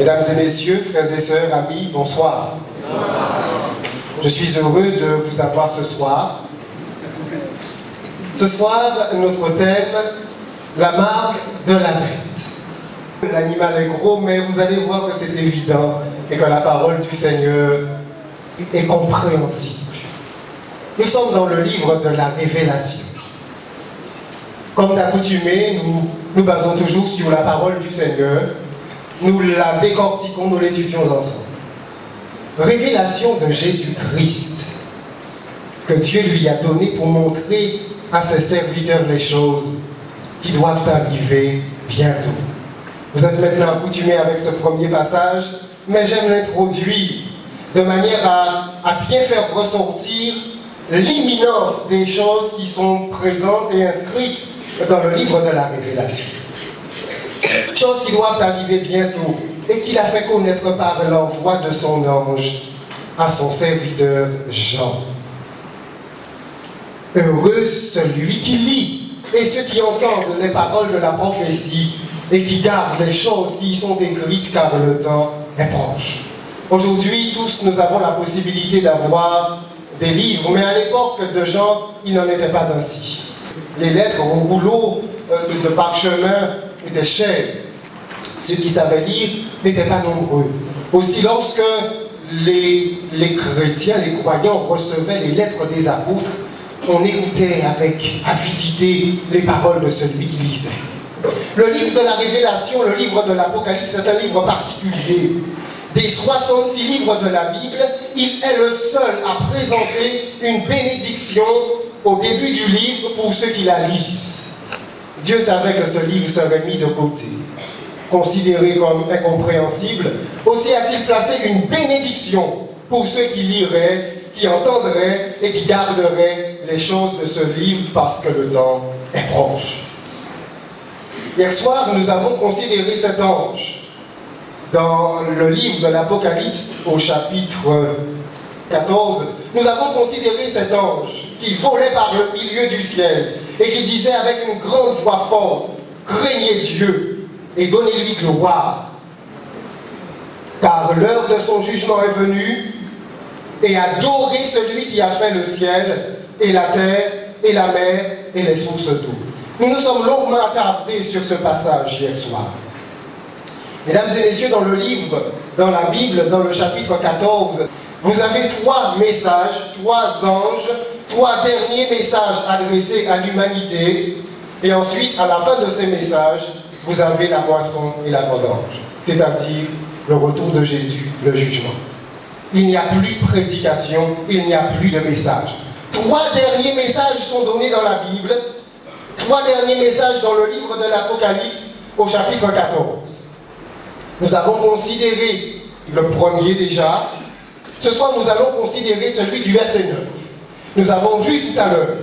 Mesdames et messieurs, frères et sœurs, amis, bonsoir. Je suis heureux de vous avoir ce soir. Ce soir, notre thème, la marque de la bête. L'animal est gros, mais vous allez voir que c'est évident et que la parole du Seigneur est compréhensible. Nous sommes dans le livre de la Révélation. Comme d'accoutumé, nous basons toujours sur la parole du Seigneur. Nous la décortiquons, nous l'étudions ensemble. Révélation de Jésus-Christ que Dieu lui a donné pour montrer à ses serviteurs les choses qui doivent arriver bientôt. Vous êtes maintenant accoutumés avec ce premier passage, mais j'aime l'introduire de manière à bien faire ressortir l'imminence des choses qui sont présentes et inscrites dans le livre de la Révélation. Choses qui doivent arriver bientôt et qu'il a fait connaître par l'envoi de son ange à son serviteur Jean. Heureux celui qui lit et ceux qui entendent les paroles de la prophétie et qui gardent les choses qui y sont écrites car le temps est proche. Aujourd'hui, tous nous avons la possibilité d'avoir des livres, mais à l'époque de Jean, il n'en était pas ainsi. Les lettres au rouleau de parchemin étaient chères. Ceux qui savaient lire n'étaient pas nombreux. Aussi, lorsque les chrétiens, les croyants recevaient les lettres des apôtres, on écoutait avec avidité les paroles de celui qui lisait. Le livre de la Révélation, le livre de l'Apocalypse, c'est un livre particulier. Des 66 livres de la Bible, il est le seul à présenter une bénédiction au début du livre pour ceux qui la lisent. Dieu savait que ce livre serait mis de côté, considéré comme incompréhensible. Aussi a-t-il placé une bénédiction pour ceux qui liraient, qui entendraient et qui garderaient les choses de ce livre parce que le temps est proche. Hier soir, nous avons considéré cet ange dans le livre de l'Apocalypse au chapitre 14. Nous avons considéré cet ange qui volait par le milieu du ciel et qui disait avec une grande voix forte, « Craignez Dieu et donnez-lui gloire, car l'heure de son jugement est venue, et adorez celui qui a fait le ciel et la terre et la mer et les sources d'eau. » Nous nous sommes longuement attardés sur ce passage hier soir. Mesdames et messieurs, dans le livre, dans la Bible, dans le chapitre 14, vous avez 3 messages, 3 anges, 3 derniers messages adressés à l'humanité. Et ensuite, à la fin de ces messages, vous avez la moisson et la vendange, c'est-à-dire le retour de Jésus, le jugement. Il n'y a plus de prédication, il n'y a plus de message. 3 derniers messages sont donnés dans la Bible, 3 derniers messages dans le livre de l'Apocalypse au chapitre 14. Nous avons considéré le premier déjà. Ce soir, nous allons considérer celui du verset 9. Nous avons vu tout à l'heure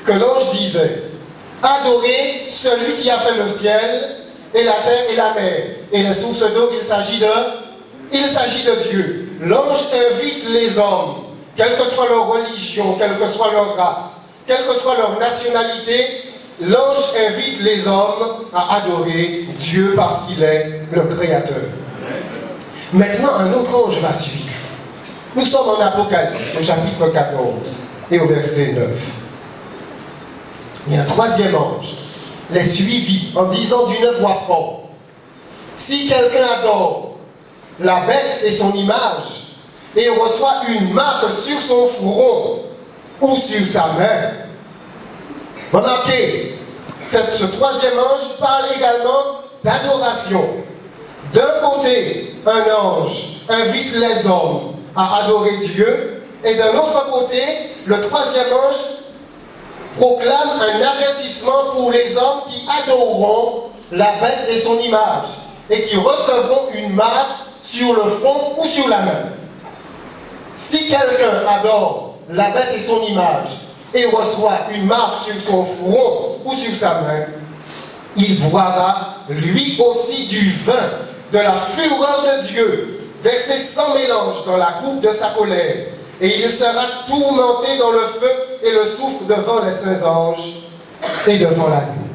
que l'ange disait « Adorez celui qui a fait le ciel et la terre et la mer et les sources d'eau. » Il s'agit de Dieu. L'ange invite les hommes, quelle que soit leur religion, quelle que soit leur race, quelle que soit leur nationalité, l'ange invite les hommes à adorer Dieu parce qu'il est le Créateur. Maintenant, un autre ange va suivre. Nous sommes en Apocalypse, au chapitre 14 et au verset 9. Et un troisième ange les suivit en disant d'une voix forte, « Si quelqu'un adore la bête et son image, et reçoit une marque sur son front ou sur sa main. » Remarquez, ce troisième ange parle également d'adoration. D'un côté, un ange invite les hommes à adorer Dieu, et d'un autre côté, le troisième ange proclame un avertissement pour les hommes qui adoreront la bête et son image, et qui recevront une marque sur le front ou sur la main. Si quelqu'un adore la bête et son image, et reçoit une marque sur son front ou sur sa main, il boira lui aussi du vin de la fureur de Dieu, versé sans mélange dans la coupe de sa colère, et il sera tourmenté dans le feu et le soufre devant les saints anges et devant la nuit.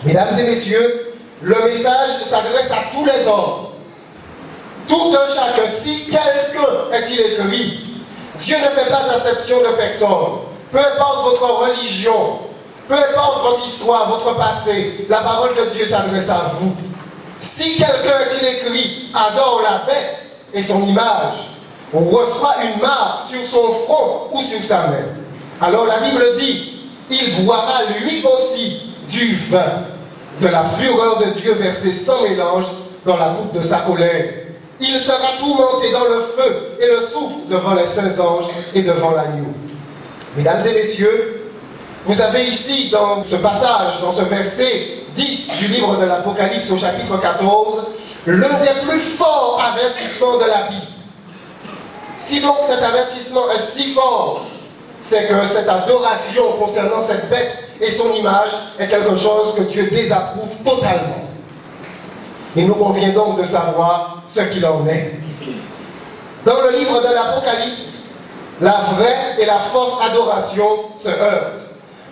Mesdames et messieurs, le message s'adresse à tous les hommes. tout un chacun, si quelqu'un est-il écrit. Dieu ne fait pas exception de personne. Peu importe votre religion, peu importe votre histoire, votre passé, la parole de Dieu s'adresse à vous. Si quelqu'un est-il écrit, adore la bête et son image, ou reçoit une marque sur son front ou sur sa main, alors la Bible dit, il boira lui aussi du vin de la fureur de Dieu versée sans mélange dans la coupe de sa colère. Il sera tourmenté dans le feu et le souffle devant les saints anges et devant l'agneau. Mesdames et messieurs, vous avez ici dans ce passage, dans ce verset 10 du livre de l'Apocalypse au chapitre 14, l'un des plus forts avertissements de la Bible. Si donc cet avertissement est si fort, c'est que cette adoration concernant cette bête et son image est quelque chose que Dieu désapprouve totalement. Il nous convient donc de savoir ce qu'il en est. Dans le livre de l'Apocalypse, la vraie et la fausse adoration se heurtent.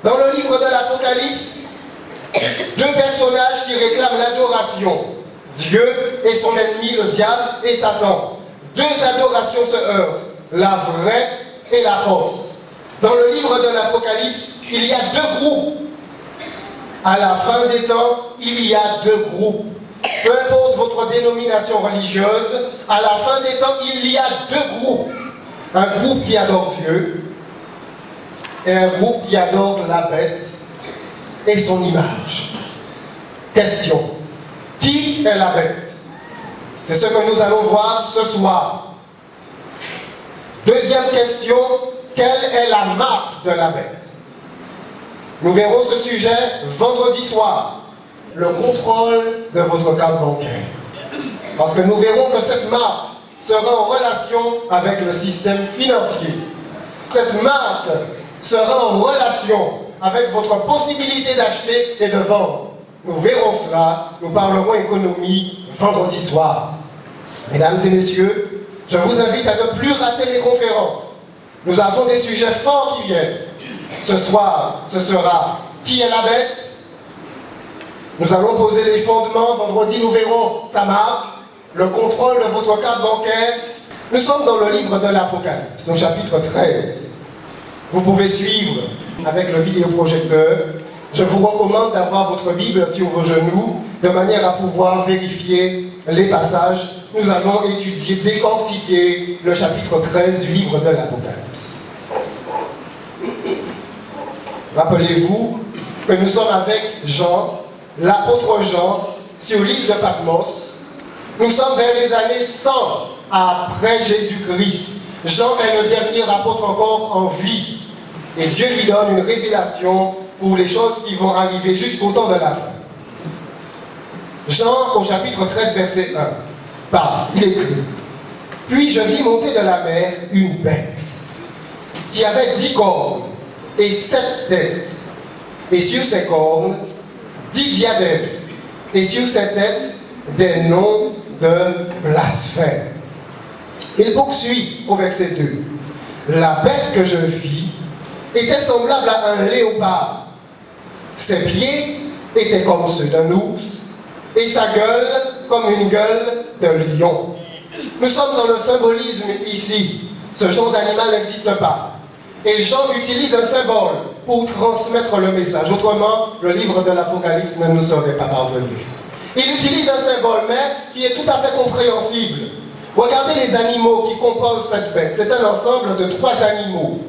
Dans le livre de l'Apocalypse, deux personnages qui réclament l'adoration, Dieu et son ennemi, le diable et Satan. Deux adorations se heurtent, la vraie et la fausse. Dans le livre de l'Apocalypse, il y a deux groupes. À la fin des temps, il y a deux groupes. Peu importe votre dénomination religieuse, à la fin des temps, il y a deux groupes. Un groupe qui adore Dieu et un groupe qui adore la bête et son image. Question. Qui est la bête? C'est ce que nous allons voir ce soir. Deuxième question. Quelle est la marque de la bête? Nous verrons ce sujet vendredi soir. Le contrôle de votre carte bancaire. Parce que nous verrons que cette marque sera en relation avec le système financier. Cette marque sera en relation avec votre possibilité d'acheter et de vendre. Nous verrons cela, nous parlerons économie vendredi soir. Mesdames et messieurs, je vous invite à ne plus rater les conférences. Nous avons des sujets forts qui viennent. Ce soir, ce sera qui est la bête? Nous allons poser les fondements. Vendredi, nous verrons sa marque, le contrôle de votre carte bancaire. Nous sommes dans le livre de l'Apocalypse, au chapitre 13. Vous pouvez suivre avec le vidéoprojecteur. Je vous recommande d'avoir votre Bible sur vos genoux, de manière à pouvoir vérifier les passages. Nous allons étudier, décortiquer le chapitre 13 du livre de l'Apocalypse. Rappelez-vous que nous sommes avec Jean, l'apôtre Jean, sur l'île de Patmos. Nous sommes vers les années 100 après Jésus-Christ. Jean est le dernier apôtre encore en vie. Et Dieu lui donne une révélation pour les choses qui vont arriver jusqu'au temps de la fin. Jean, au chapitre 13, verset 1, parle, il écrit: Puis je vis monter de la mer une bête qui avait 10 cornes et 7 têtes, et sur ses cornes 10 diadèmes, et sur ses têtes des noms de blasphème. Il poursuit au verset 2. La bête que je vis était semblable à un léopard. Ses pieds étaient comme ceux d'un ours, et sa gueule comme une gueule de lion. Nous sommes dans le symbolisme ici. Ce genre d'animal n'existe pas. Et Jean utilise un symbole pour transmettre le message. Autrement, le livre de l'Apocalypse ne nous serait pas parvenu. Il utilise un symbole, mais qui est tout à fait compréhensible. Regardez les animaux qui composent cette bête. C'est un ensemble de 3 animaux.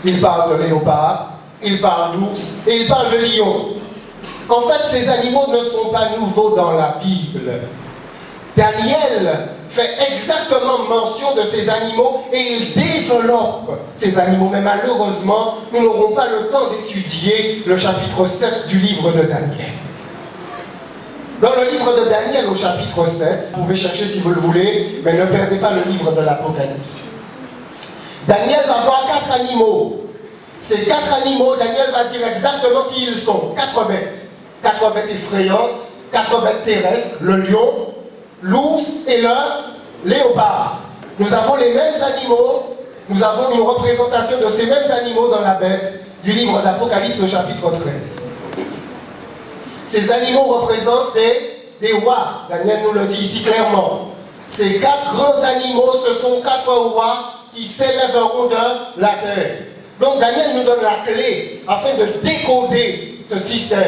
Il parle de léopard, il parle d'ours et il parle de lion. En fait, ces animaux ne sont pas nouveaux dans la Bible. Daniel fait exactement mention de ces animaux et il développe ces animaux. Mais malheureusement, nous n'aurons pas le temps d'étudier le chapitre 7 du livre de Daniel. Dans le livre de Daniel, au chapitre 7, vous pouvez chercher si vous le voulez, mais ne perdez pas le livre de l'Apocalypse. Daniel va voir 4 animaux. Ces 4 animaux, Daniel va dire exactement qui ils sont. 4 bêtes. 4 bêtes effrayantes, 4 bêtes terrestres, le lion, l'ours et le léopard. Nous avons les mêmes animaux, nous avons une représentation de ces mêmes animaux dans la bête du livre d'Apocalypse au chapitre 13. Ces animaux représentent des rois. Daniel nous le dit ici clairement. Ces 4 grands animaux, ce sont 4 rois qui s'élèveront de la terre. Donc Daniel nous donne la clé afin de décoder ce système.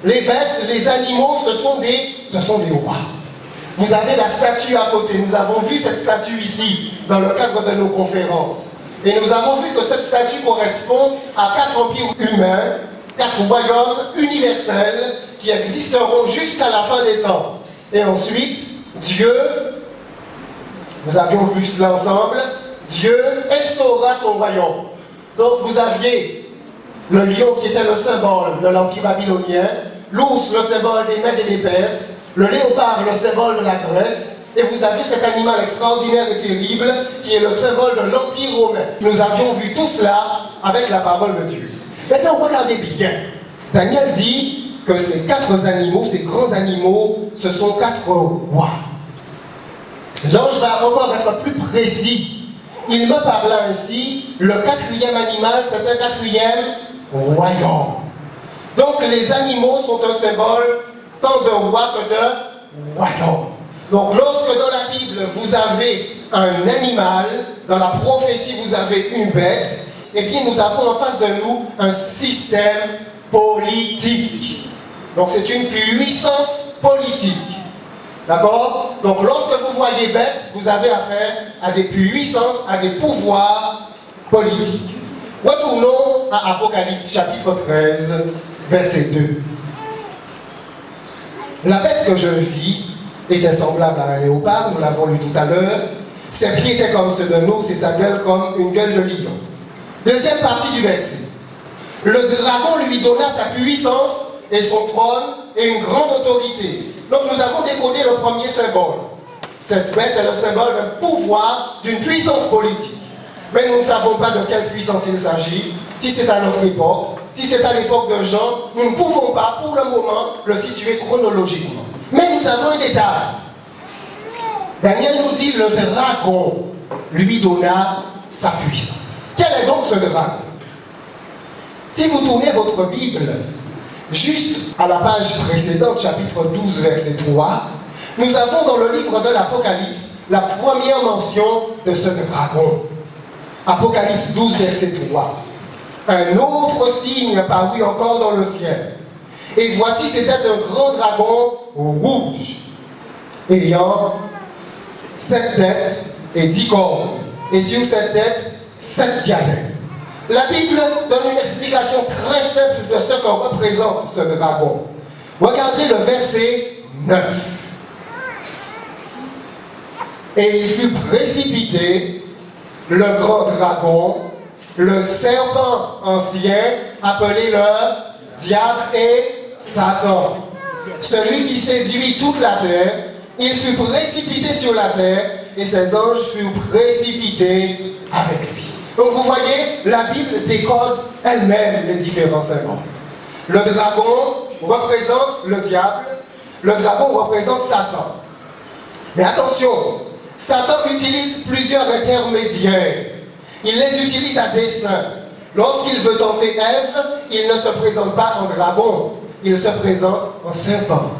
Les bêtes, les animaux, ce sont des rois. Vous avez la statue à côté. Nous avons vu cette statue ici, dans le cadre de nos conférences. Et nous avons vu que cette statue correspond à 4 empires humains, 4 royaumes universels qui existeront jusqu'à la fin des temps. Et ensuite, Dieu, nous avions vu cela ensemble, Dieu instaura son royaume. Donc vous aviez le lion qui était le symbole de l'empire babylonien, l'ours le symbole des Mèdes et des Perses, le léopard le symbole de la Grèce, et vous avez cet animal extraordinaire et terrible qui est le symbole de l'empire romain. Nous avions vu tout cela avec la parole de Dieu. Maintenant, regardez bien. Daniel dit que ces 4 animaux, ces grands animaux, ce sont 4 rois. L'ange va encore être plus précis. Il me parla ainsi, le 4e animal, c'est un 4e royaume. Donc les animaux sont un symbole tant de roi que de royaume. Donc lorsque dans la Bible vous avez un animal, dans la prophétie vous avez une bête, et bien nous avons en face de nous un système politique. Donc c'est une puissance politique. D'accord? Donc lorsque vous voyez bête, vous avez affaire à des puissances, à des pouvoirs politiques. Retournons à Apocalypse chapitre 13, verset 2. La bête que je vis était semblable à un léopard, nous l'avons lu tout à l'heure. Ses pieds étaient comme ceux de nous, et sa gueule comme une gueule de lion. Deuxième partie du verset. Le dragon lui donna sa puissance et son trône et une grande autorité. Donc nous avons décodé le premier symbole. Cette bête est le symbole d'un pouvoir, d'une puissance politique. Mais nous ne savons pas de quelle puissance il s'agit, si c'est à notre époque, si c'est à l'époque de Jean, nous ne pouvons pas pour le moment le situer chronologiquement. Mais nous avons un détail. Daniel nous dit le dragon lui donna sa puissance. Quel est donc ce dragon? Si vous tournez votre Bible juste à la page précédente, chapitre 12, verset 3, nous avons dans le livre de l'Apocalypse la première mention de ce dragon. Apocalypse 12, verset 3. Un autre signe parut encore dans le ciel. Et voici, c'était un grand dragon rouge, ayant 7 têtes et 10 cornes. Et sur cette tête, 7 diadèmes. La Bible donne une explication très simple de ce que représente ce dragon. Regardez le verset 9. Et il fut précipité, le grand dragon, le serpent ancien, appelé le diable et Satan. Celui qui séduit toute la terre, il fut précipité sur la terre, et ses anges furent précipités avec lui. Donc vous voyez, la Bible décode elle-même les différents symboles. Le dragon représente le diable, le dragon représente Satan. Mais attention, Satan utilise plusieurs intermédiaires. Il les utilise à dessein. Lorsqu'il veut tenter Ève, il ne se présente pas en dragon, il se présente en serpent.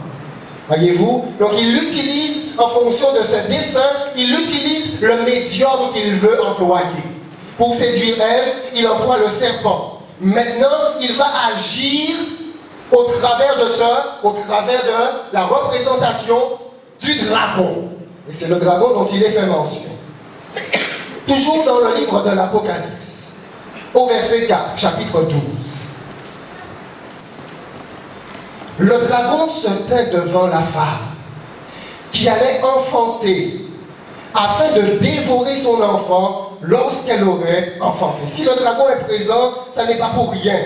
Voyez-vous? Donc il l'utilise en fonction de ce dessein, il utilise le médium qu'il veut employer. Pour séduire Ève, il emploie le serpent. Maintenant, il va agir au travers de la représentation du dragon. Et c'est le dragon dont il est fait mention. Toujours dans le livre de l'Apocalypse, au verset 4, chapitre 12. Le dragon se tint devant la femme, qui allait enfanter, afin de dévorer son enfant lorsqu'elle aurait enfanté. Si le dragon est présent, ça n'est pas pour rien.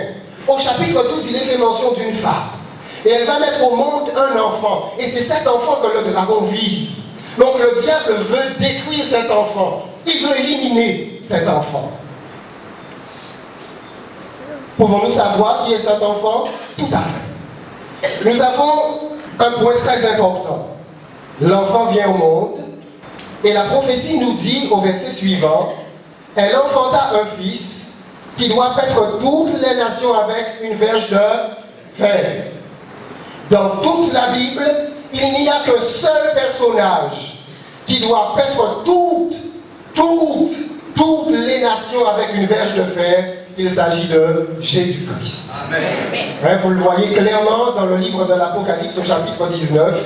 Au chapitre 12, il est fait mention d'une femme. Et elle va mettre au monde un enfant. Et c'est cet enfant que le dragon vise. Donc le diable veut détruire cet enfant. Il veut éliminer cet enfant. Pouvons-nous savoir qui est cet enfant? Tout à fait. Nous avons un point très important. L'enfant vient au monde. Et la prophétie nous dit au verset suivant, elle enfanta un fils qui doit paître toutes les nations avec une verge de fer. Dans toute la Bible, il n'y a qu'un seul personnage qui doit paître toutes les nations avec une verge de fer. Il s'agit de Jésus-Christ. Vous le voyez clairement dans le livre de l'Apocalypse au chapitre 19.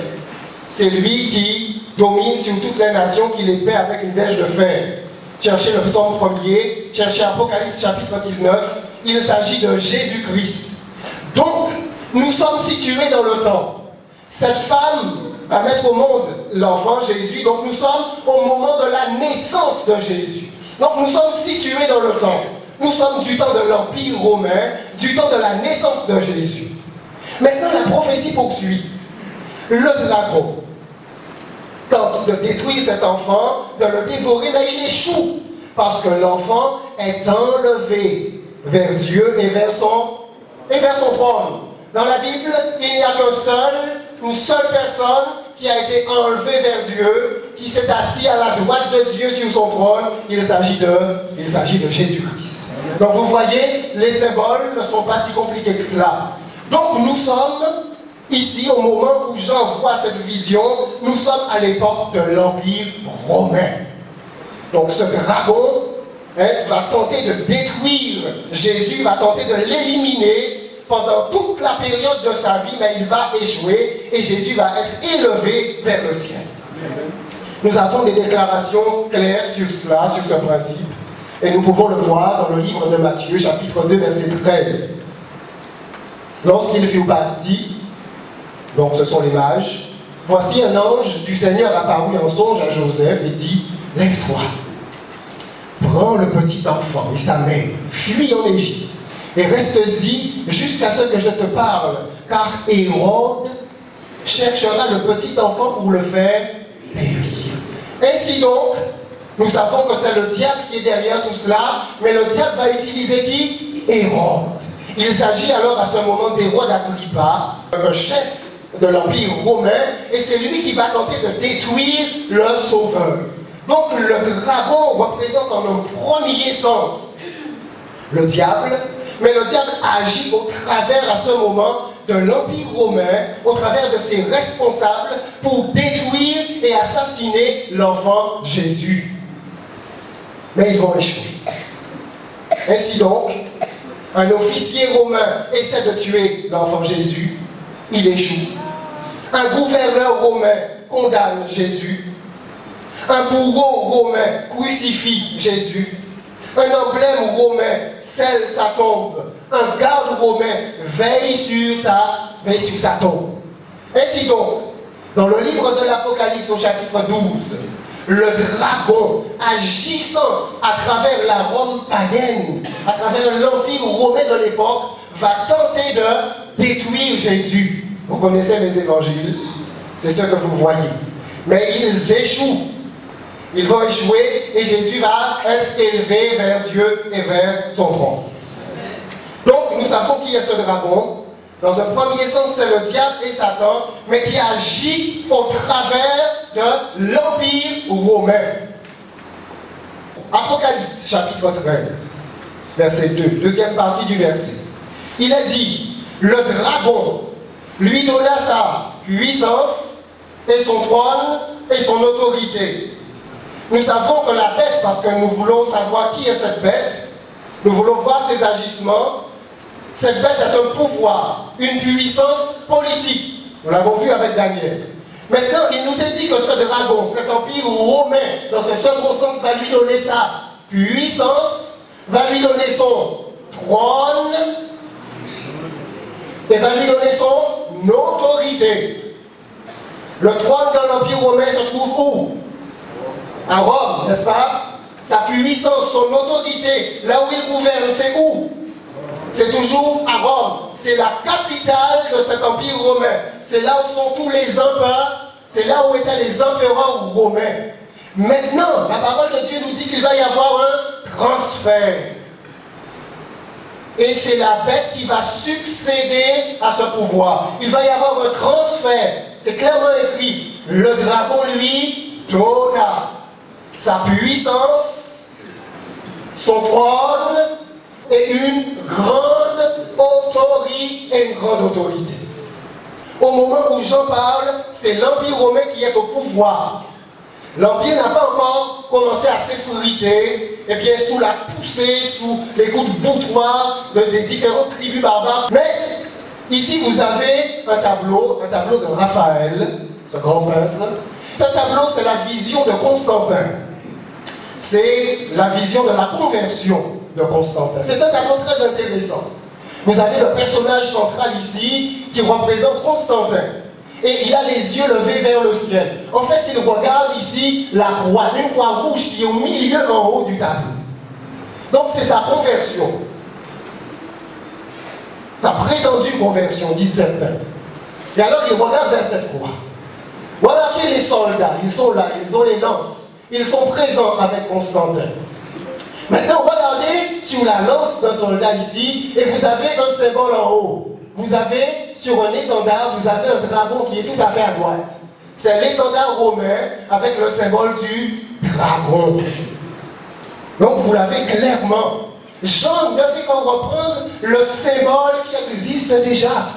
C'est lui qui domine sur toutes les nations, qui les paie avec une verge de fer. Cherchez le psaume 1er, cherchez Apocalypse chapitre 19. Il s'agit de Jésus-Christ. Donc, nous sommes situés dans le temps. Cette femme va mettre au monde l'enfant Jésus. Donc, nous sommes au moment de la naissance de Jésus. Donc, nous sommes situés dans le temps. Nous sommes du temps de l'Empire romain, du temps de la naissance de Jésus. Maintenant, la prophétie poursuit. Le dragon tente de détruire cet enfant, de le dévorer, mais il échoue. Parce que l'enfant est enlevé vers Dieu et vers son trône. Dans la Bible, il n'y a une seule personne qui a été enlevée vers Dieu, qui s'est assis à la droite de Dieu sur son trône. Il s'agit de Jésus-Christ. Donc vous voyez, les symboles ne sont pas si compliqués que cela. Donc nous sommes ici, au moment où Jean voit cette vision, nous sommes à l'époque de l'Empire romain. Donc ce dragon va tenter de détruire Jésus, va tenter de l'éliminer pendant toute la période de sa vie, mais il va échouer et Jésus va être élevé vers le ciel. Nous avons des déclarations claires sur cela, sur ce principe, et nous pouvons le voir dans le livre de Matthieu, chapitre 2, verset 13. Lorsqu'il fut parti, donc ce sont les mages, voici un ange du Seigneur apparut en songe à Joseph et dit, lève-toi, prends le petit enfant et sa mère, fuis en Égypte, et reste-y jusqu'à ce que je te parle, car Hérode cherchera le petit enfant pour le faire périr. Ainsi donc, nous savons que c'est le diable qui est derrière tout cela, mais le diable va utiliser qui? Hérode. Il s'agit alors à ce moment d'Hérode Agrippa, un chef de l'Empire romain, et c'est lui qui va tenter de détruire le Sauveur. Donc le dragon représente en un premier sens le diable, mais le diable agit au travers à ce moment de l'Empire romain, au travers de ses responsables, pour détruire et assassiner l'enfant Jésus. Mais ils vont échouer. Ainsi donc, un officier romain essaie de tuer l'enfant Jésus, il échoue. Un gouverneur romain condamne Jésus. Un bourreau romain crucifie Jésus. Un emblème romain scelle sa tombe. Un garde romain veille sur sa tombe. Ainsi donc, dans le livre de l'Apocalypse au chapitre 12, le dragon agissant à travers la Rome païenne, à travers l'Empire romain de l'époque, va tenter de détruire Jésus. Vous connaissez les évangiles, c'est ce que vous voyez. Mais ils échouent. Ils vont échouer et Jésus va être élevé vers Dieu et vers son trône. Donc nous savons qui est ce dragon. Dans un premier sens, c'est le diable et Satan, mais qui agit au travers de l'Empire romain. Apocalypse, chapitre 13, verset 2, deuxième partie du verset. Il est dit, le dragon lui donna sa puissance et son trône et son autorité. Nous savons que la bête, parce que nous voulons savoir qui est cette bête, nous voulons voir ses agissements. Cette bête est un pouvoir, une puissance politique. Nous l'avons vu avec Daniel. Maintenant, il nous est dit que ce dragon, cet empire romain, dans ce second sens, va lui donner sa puissance, va lui donner son trône, et va lui donner son autorité. Le trône dans l'empire romain se trouve où? À Rome, n'est-ce pas? Sa puissance, son autorité, là où il gouverne, c'est où? C'est toujours à Rome. C'est la capitale de cet empire romain. C'est là où sont tous les empereurs. C'est là où étaient les empereurs romains. Maintenant, la parole de Dieu nous dit qu'il va y avoir un transfert. Et c'est la bête qui va succéder à ce pouvoir. Il va y avoir un transfert. C'est clairement écrit. Le dragon, lui, donna sa puissance, son trône et une grande autorité. Au moment où Jean parle, c'est l'Empire romain qui est au pouvoir. L'Empire n'a pas encore commencé à s'effriter, eh bien, sous la poussée, sous les coups de boutoir des différentes tribus barbares. Mais ici, vous avez un tableau de Raphaël, ce grand peintre. Ce tableau, c'est la vision de Constantin. C'est la vision de la conversion de Constantin. C'est un tableau très intéressant. Vous avez le personnage central ici qui représente Constantin. Et il a les yeux levés vers le ciel. En fait, il regarde ici la croix, une croix rouge qui est au milieu en haut du tableau. Donc c'est sa conversion. Sa prétendue conversion, disent certains. Et alors il regarde vers cette croix. Voilà que les soldats, ils sont là, ils ont les lances. Ils sont présents avec Constantin. Maintenant, regardez sur la lance d'un soldat ici, et vous avez un symbole en haut. Vous avez, sur un étendard, vous avez un dragon qui est tout à fait à droite. C'est l'étendard romain avec le symbole du dragon. Donc, vous l'avez clairement. Jean ne fait qu'en reprendre le symbole qui existe déjà.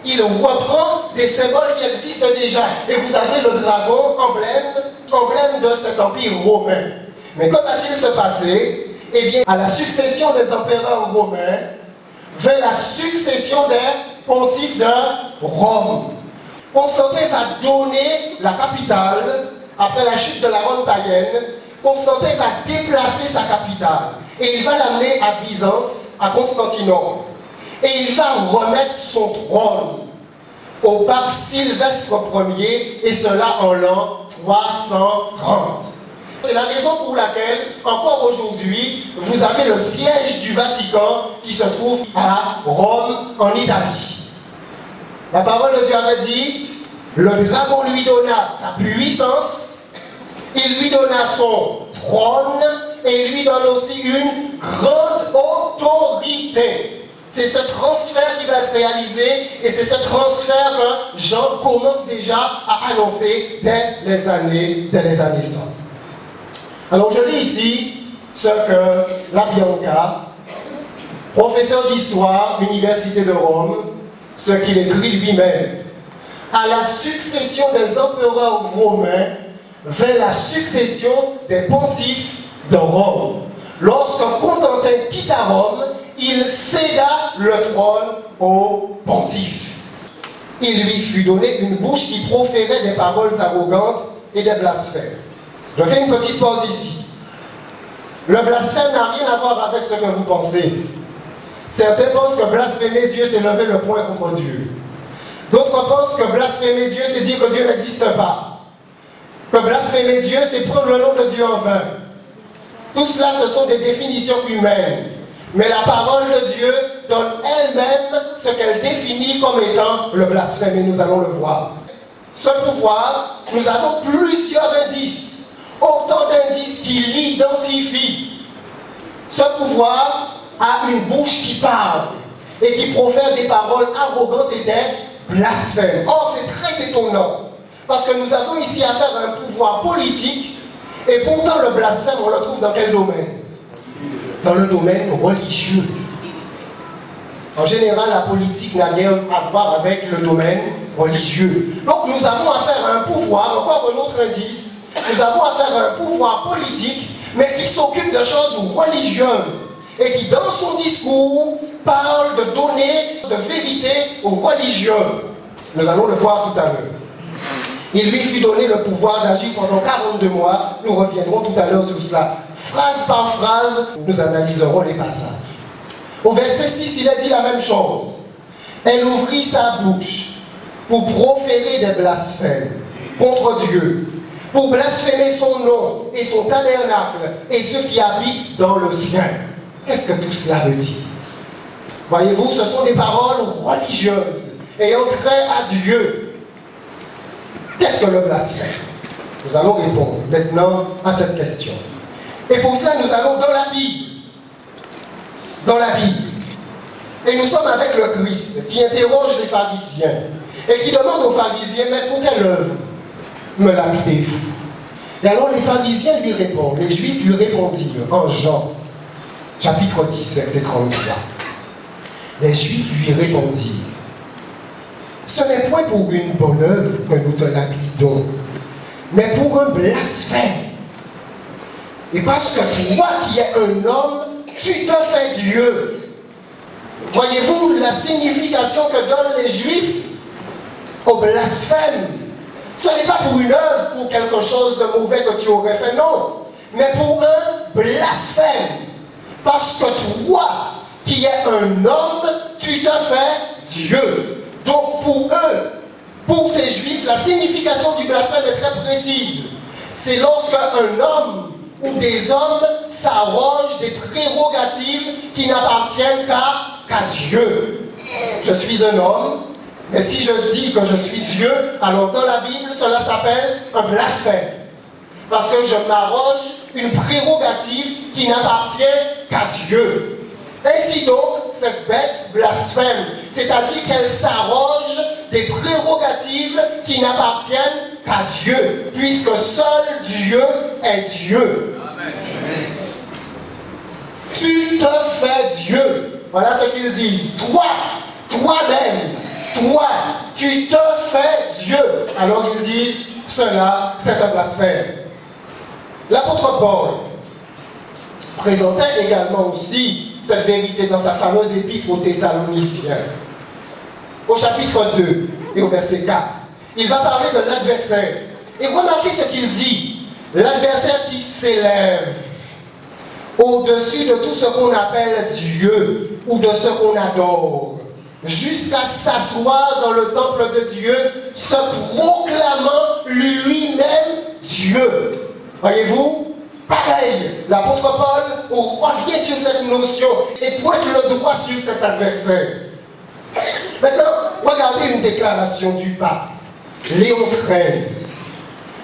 Il reprend des symboles qui existent déjà. Et vous avez le dragon, emblème de cet empire romain. Mais que va-t-il se passer? Eh bien, à la succession des empereurs romains, vers la succession des pontifes de Rome. Constantin va donner la capitale, après la chute de la Rome païenne, Constantin va déplacer sa capitale et il va l'amener à Byzance, à Constantinople. Et il va remettre son trône au pape Sylvestre Ier, et cela en l'an 330. C'est la raison pour laquelle, encore aujourd'hui, vous avez le siège du Vatican qui se trouve à Rome, en Italie. La parole de Dieu avait dit, le dragon lui donna sa puissance, il lui donna son trône, et il lui donne aussi une grande autorité. C'est ce transfert qui va être réalisé, et c'est ce transfert que Jean commence déjà à annoncer dès les années 100. Alors je lis ici ce que Labianca, professeur d'histoire, Université de Rome, ce qu'il écrit lui-même. À la succession des empereurs romains, vers la succession des pontifes de Rome. Lorsque Constantin quitta Rome, il céda le trône au pontife. Il lui fut donné une bouche qui proférait des paroles arrogantes et des blasphèmes. Je fais une petite pause ici. Le blasphème n'a rien à voir avec ce que vous pensez. Certains pensent que blasphémer Dieu, c'est lever le poing contre Dieu. D'autres pensent que blasphémer Dieu, c'est dire que Dieu n'existe pas. Que blasphémer Dieu, c'est prendre le nom de Dieu en vain. Tout cela, ce sont des définitions humaines. Mais la parole de Dieu donne elle-même ce qu'elle définit comme étant le blasphème, et nous allons le voir. Ce pouvoir, nous avons plusieurs indices. Autant d'indices qui l'identifient. Ce pouvoir a une bouche qui parle et qui profère des paroles arrogantes et des blasphèmes. Or, c'est très étonnant, parce que nous avons ici affaire à un pouvoir politique, et pourtant le blasphème, on le trouve dans quel domaine? Dans le domaine religieux. En général, la politique n'a rien à voir avec le domaine religieux. Donc nous avons affaire à un pouvoir, encore un autre indice, nous avons affaire à un pouvoir politique, mais qui s'occupe de choses religieuses, et qui dans son discours parle de donner de vérité aux religieuses. Nous allons le voir tout à l'heure. Il lui fut donné le pouvoir d'agir pendant 42 mois, nous reviendrons tout à l'heure sur cela. Phrase par phrase, nous analyserons les passages. Au verset 6, il a dit la même chose. Elle ouvrit sa bouche pour proférer des blasphèmes contre Dieu, pour blasphémer son nom et son tabernacle et ceux qui habitent dans le sien. Qu'est-ce que tout cela veut dire? Voyez-vous, ce sont des paroles religieuses ayant trait à Dieu. Qu'est-ce que le blasphème? Nous allons répondre maintenant à cette question. Et pour cela, nous allons dans la Bible. Dans la Bible. Et nous sommes avec le Christ qui interroge les pharisiens et qui demande aux pharisiens, mais pour quelle œuvre me lapidez-vous? Et alors les pharisiens lui répondent, les Juifs lui répondirent en Jean, chapitre 10, verset 33. Les Juifs lui répondirent, ce n'est point pour une bonne œuvre que nous te lapidons, mais pour un blasphème. Et parce que toi qui es un homme, tu te fais Dieu. Voyez-vous la signification que donnent les Juifs au blasphème? Ce n'est pas pour une œuvre, pour quelque chose de mauvais que tu aurais fait, non. Mais pour un blasphème. Parce que toi, qui es un homme, tu te fais Dieu. Donc pour eux, pour ces Juifs, la signification du blasphème est très précise. C'est lorsque un homme ou des hommes s'arrogent des prérogatives qui n'appartiennent qu'à Dieu. Je suis un homme, mais si je dis que je suis Dieu, alors dans la Bible, cela s'appelle un blasphème. Parce que je m'arroge une prérogative qui n'appartient qu'à Dieu. Ainsi donc, cette bête blasphème, c'est-à-dire qu'elle s'arroge des prérogatives qui n'appartiennent qu'à Dieu, puisque seul Dieu est Dieu. Amen. Tu te fais Dieu. Voilà ce qu'ils disent. Toi-même, toi, tu te fais Dieu. Alors ils disent, cela, c'est un blasphème. L'apôtre Paul présentait également aussi cette vérité dans sa fameuse épître aux Thessaloniciens. Au chapitre 2 et au verset 4, il va parler de l'adversaire. Et remarquez ce qu'il dit. L'adversaire qui s'élève au-dessus de tout ce qu'on appelle Dieu ou de ce qu'on adore, jusqu'à s'asseoir dans le temple de Dieu, se proclamant lui-même Dieu. Voyez-vous? Pareil, l'apôtre Paul revient sur cette notion et pointe le doigt sur cet adversaire. Maintenant, regardez une déclaration du pape, Léon XIII.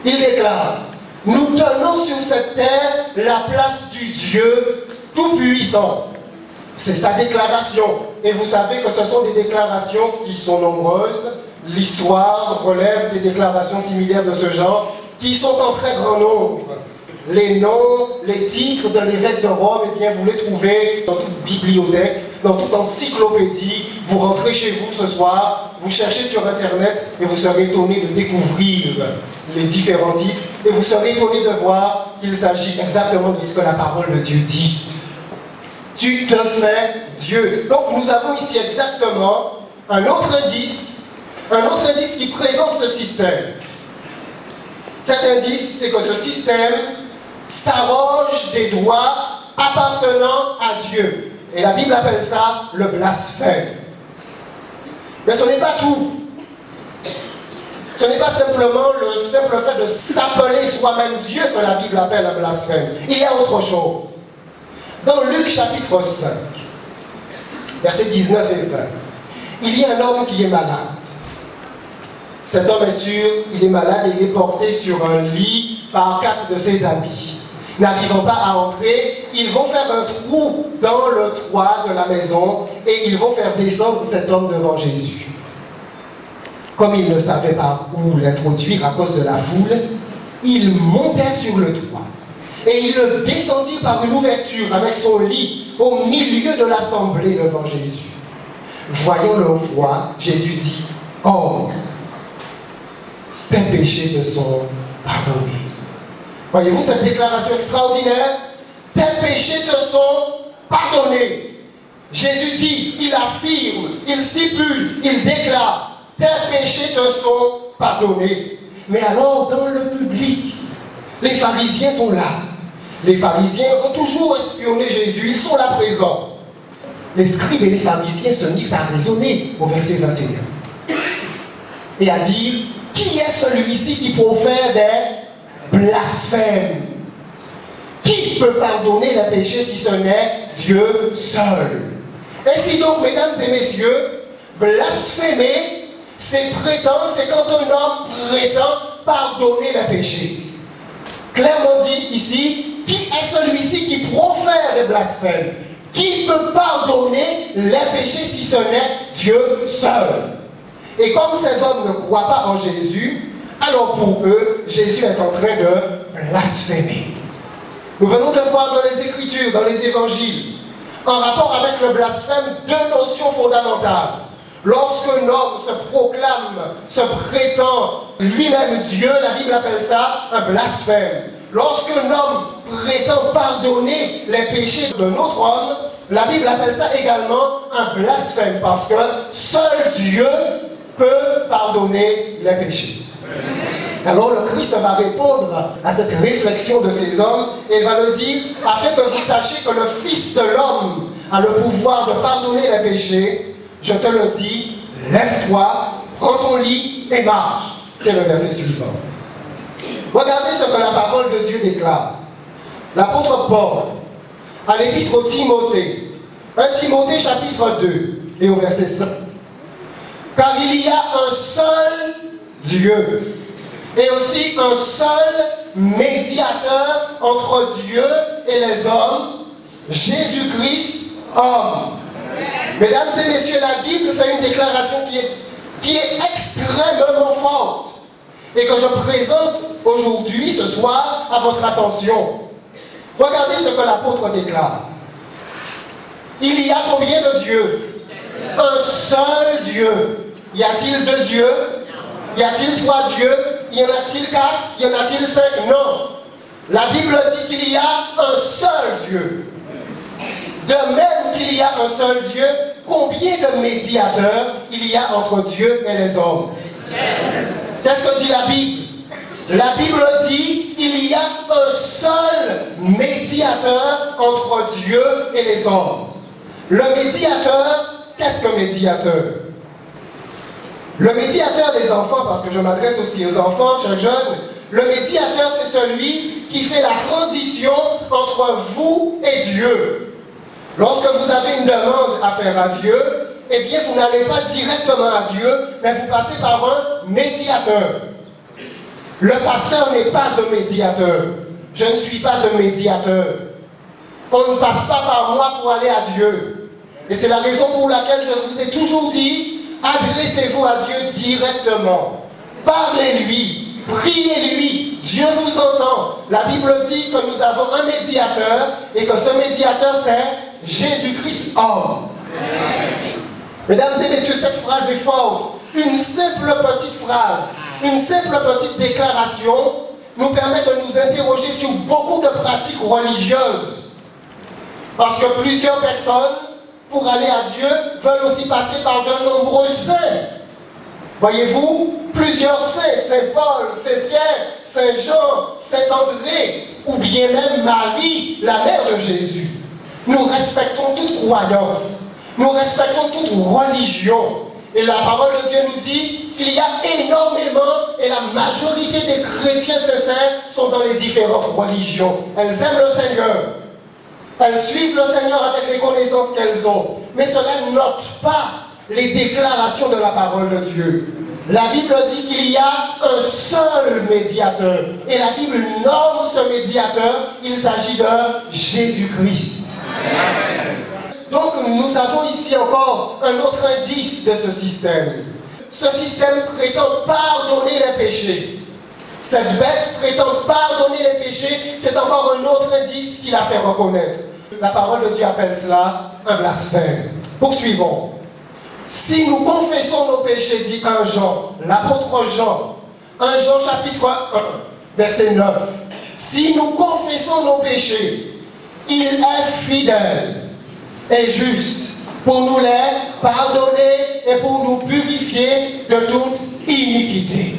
Il déclare, « Nous tenons sur cette terre la place du Dieu Tout-Puissant. » C'est sa déclaration. Et vous savez que ce sont des déclarations qui sont nombreuses. L'histoire relève des déclarations similaires de ce genre qui sont en très grand nombre. Les noms, les titres de l'évêque de Rome, eh bien, vous les trouvez dans toute bibliothèque, dans toute encyclopédie. Vous rentrez chez vous ce soir, vous cherchez sur Internet et vous serez étonné de découvrir les différents titres et vous serez étonné de voir qu'il s'agit exactement de ce que la parole de Dieu dit. Tu te fais Dieu. Donc nous avons ici exactement un autre indice qui présente ce système. Cet indice, c'est que ce système s'arroge des droits appartenant à Dieu. Et la Bible appelle ça le blasphème. Mais ce n'est pas tout. Ce n'est pas simplement le simple fait de s'appeler soi-même Dieu que la Bible appelle un blasphème. Il y a autre chose. Dans Luc chapitre 5, versets 19 et 20, il y a un homme qui est malade. Cet homme est sûr, il est malade et il est porté sur un lit par 4 de ses amis. N'arrivant pas à entrer, ils vont faire un trou dans le toit de la maison et ils vont faire descendre cet homme devant Jésus. Comme ils ne savaient pas où l'introduire à cause de la foule, ils montèrent sur le toit et ils le descendirent par une ouverture avec son lit au milieu de l'assemblée devant Jésus. Voyant leur foi, Jésus dit, « Oh, tes péchés te sont pardonnés. » Voyez-vous cette déclaration extraordinaire? Tes péchés te sont pardonnés. Jésus dit, il affirme, il stipule, il déclare, tes péchés te sont pardonnés. Mais alors, dans le public, les pharisiens sont là. Les pharisiens ont toujours espionné Jésus, ils sont là présents. Les scribes et les pharisiens se mirent à raisonner au verset 21. Et à dire, qui est celui-ci qui profère des blasphèmes? Qui peut pardonner les péchés si ce n'est Dieu seul? Ainsi donc, mesdames et messieurs, blasphémer, c'est prétendre, c'est quand un homme prétend pardonner les péchés. Clairement dit ici, qui est celui-ci qui profère des blasphèmes? Qui peut pardonner les péchés si ce n'est Dieu seul? Et comme ces hommes ne croient pas en Jésus, alors pour eux, Jésus est en train de blasphémer. Nous venons de voir dans les Écritures, dans les Évangiles, en rapport avec le blasphème, deux notions fondamentales. Lorsqu'un homme se proclame, se prétend lui-même Dieu, la Bible appelle ça un blasphème. Lorsqu'un homme prétend pardonner les péchés d'un autre homme, la Bible appelle ça également un blasphème, parce que seul Dieu peut pardonner les péchés. Alors le Christ va répondre à cette réflexion de ces hommes et il va leur dire, afin que vous sachiez que le Fils de l'homme a le pouvoir de pardonner les péchés, je te le dis, lève-toi, prends ton lit et marche. C'est le verset suivant. Regardez ce que la parole de Dieu déclare. L'apôtre Paul, à l'épître au Timothée, 1 Timothée chapitre 2 et au verset 5. Car il y a un seul Dieu et aussi un seul médiateur entre Dieu et les hommes, Jésus-Christ, homme. Mesdames et messieurs, la Bible fait une déclaration qui est extrêmement forte et que je présente aujourd'hui, ce soir, à votre attention. Regardez ce que l'apôtre déclare. Il y a combien de dieux? Un seul Dieu. Y a-t-il deux dieux? Y a-t-il trois dieux? Y en a-t-il quatre? Y en a-t-il cinq? Non. La Bible dit qu'il y a un seul Dieu. De même qu'il y a un seul Dieu, combien de médiateurs il y a entre Dieu et les hommes? Qu'est-ce que dit la Bible? La Bible dit qu'il y a un seul médiateur entre Dieu et les hommes. Le médiateur, qu'est-ce qu'un médiateur? Le médiateur des enfants, parce que je m'adresse aussi aux enfants, chers jeunes, le médiateur c'est celui qui fait la transition entre vous et Dieu. Lorsque vous avez une demande à faire à Dieu, eh bien vous n'allez pas directement à Dieu, mais vous passez par un médiateur. Le pasteur n'est pas un médiateur. Je ne suis pas un médiateur. On ne passe pas par moi pour aller à Dieu. Et c'est la raison pour laquelle je vous ai toujours dit, adressez-vous à Dieu directement. Parlez-lui, priez-lui. Dieu vous entend. La Bible dit que nous avons un médiateur et que ce médiateur c'est Jésus-Christ homme. Mesdames et messieurs, cette phrase est forte. Une simple petite phrase, une simple petite déclaration nous permet de nous interroger sur beaucoup de pratiques religieuses. Parce que plusieurs personnes, pour aller à Dieu, veulent aussi passer par de nombreux saints. Voyez-vous, plusieurs saints, Saint Paul, Saint Pierre, Saint Jean, Saint André, ou bien même Marie, la mère de Jésus. Nous respectons toute croyance, nous respectons toute religion. Et la parole de Dieu nous dit qu'il y a énormément, et la majorité des chrétiens sincères sont dans les différentes religions. Elles aiment le Seigneur. Elles suivent le Seigneur avec les connaissances qu'elles ont. Mais cela n'ôte pas les déclarations de la parole de Dieu. La Bible dit qu'il y a un seul médiateur. Et la Bible nomme ce médiateur, il s'agit de Jésus-Christ. Donc nous avons ici encore un autre indice de ce système. Ce système prétend pardonner les péchés. Cette bête prétend pardonner les péchés, c'est encore un autre indice qui la fait reconnaître. La parole de Dieu appelle cela un blasphème. Poursuivons. Si nous confessons nos péchés, dit 1 Jean, l'apôtre Jean, 1 Jean chapitre 1, verset 9. Si nous confessons nos péchés, il est fidèle et juste pour nous les pardonner et pour nous purifier de toute iniquité.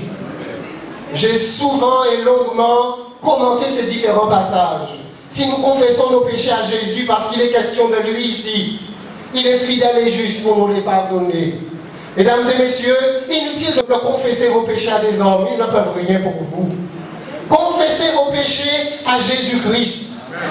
J'ai souvent et longuement commenté ces différents passages. Si nous confessons nos péchés à Jésus, parce qu'il est question de lui ici, il est fidèle et juste pour nous les pardonner. Mesdames et messieurs, inutile de confesser vos péchés à des hommes, ils ne peuvent rien pour vous. Confessez vos péchés à Jésus-Christ.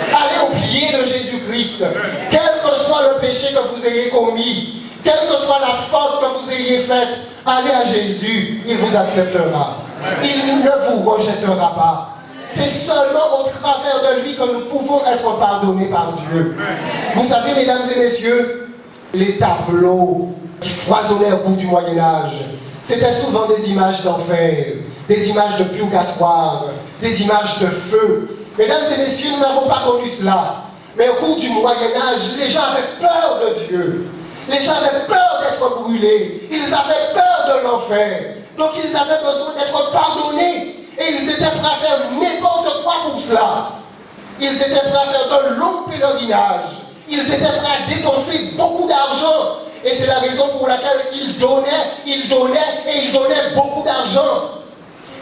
Allez au pied de Jésus-Christ. Quel que soit le péché que vous ayez commis, quelle que soit la faute que vous ayez faite, allez à Jésus, il vous acceptera. Il ne vous rejettera pas. C'est seulement au travers de lui que nous pouvons être pardonnés par Dieu. Vous savez, mesdames et messieurs, les tableaux qui foisonnaient au cours du Moyen-Âge, c'était souvent des images d'enfer, des images de purgatoire, des images de feu. Mesdames et messieurs, nous n'avons pas connu cela. Mais au cours du Moyen-Âge, les gens avaient peur de Dieu. Les gens avaient peur d'être brûlés. Ils avaient peur de l'enfer. Donc ils avaient besoin d'être pardonnés. Et ils étaient prêts à faire n'importe quoi pour cela. Ils étaient prêts à faire de longs pèlerinages. Ils étaient prêts à dépenser beaucoup d'argent. Et c'est la raison pour laquelle ils donnaient beaucoup d'argent.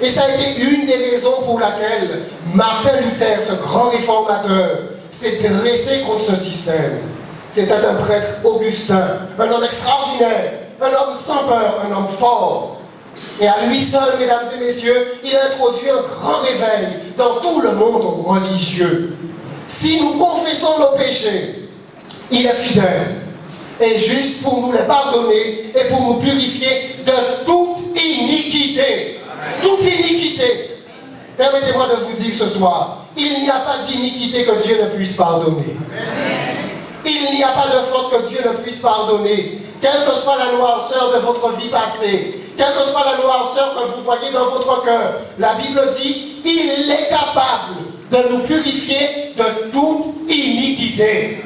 Et ça a été une des raisons pour laquelle Martin Luther, ce grand réformateur, s'est dressé contre ce système. C'était un prêtre augustin, un homme extraordinaire, un homme sans peur, un homme fort. Et à lui seul, mesdames et messieurs, il a introduit un grand réveil dans tout le monde religieux. Si nous confessons nos péchés, il est fidèle et juste pour nous les pardonner et pour nous purifier de toute iniquité. Toute iniquité. Permettez-moi de vous dire ce soir, il n'y a pas d'iniquité que Dieu ne puisse pardonner. Il n'y a pas de faute que Dieu ne puisse pardonner. Quelle que soit la noirceur de votre vie passée, quelle que soit la noirceur que vous voyez dans votre cœur, la Bible dit, il est capable de nous purifier de toute iniquité.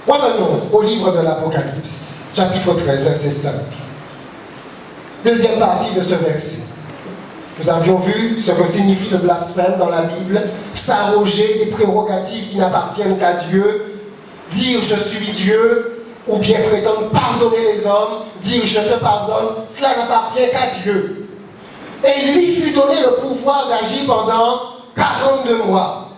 Revenons au livre de l'Apocalypse, chapitre 13, verset 5. Deuxième partie de ce verset. Nous avions vu ce que signifie le blasphème dans la Bible, s'arroger des prérogatives qui n'appartiennent qu'à Dieu, dire je suis Dieu, ou bien prétendre pardonner les hommes, dire je te pardonne, cela n'appartient qu'à Dieu. Et il lui fut donné le pouvoir d'agir pendant 42 mois.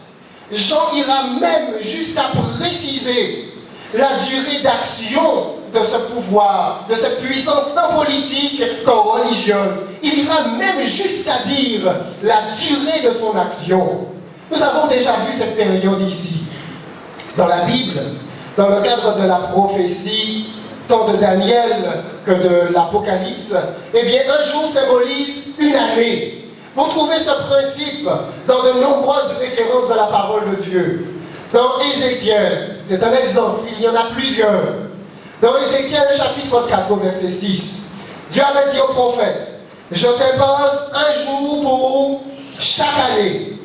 Jean ira même jusqu'à préciser la durée d'action de ce pouvoir, de cette puissance tant politique qu'en religieuse. Il ira même jusqu'à dire la durée de son action. Nous avons déjà vu cette période ici. Dans la Bible, dans le cadre de la prophétie, tant de Daniel que de l'Apocalypse, eh bien, un jour symbolise une année. Vous trouvez ce principe dans de nombreuses références de la parole de Dieu. Dans Ézéchiel, c'est un exemple, il y en a plusieurs. Dans Ézéchiel chapitre 4, verset 6, Dieu avait dit au prophète, je t'impose un jour pour chaque année.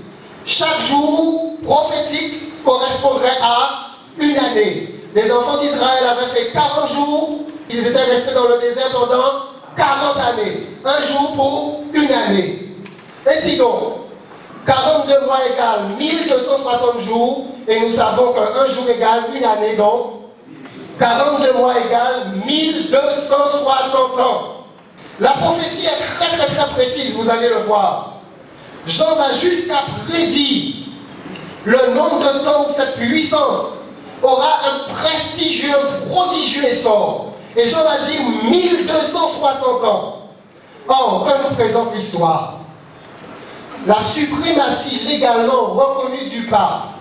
Chaque jour prophétique correspondrait à une année. Les enfants d'Israël avaient fait 40 jours, ils étaient restés dans le désert pendant 40 années. Un jour pour une année. Ainsi donc, 42 mois égale 1260 jours, et nous savons qu'un jour égale une année, donc 42 mois égale 1260 ans. La prophétie est très précise, vous allez le voir. Jean va jusqu'à prédire le nombre de temps où cette puissance aura un prestigieux, prodigieux essor. Et Jean va dire 1260 ans. Or, que nous présente l'histoire? La suprématie légalement reconnue du pape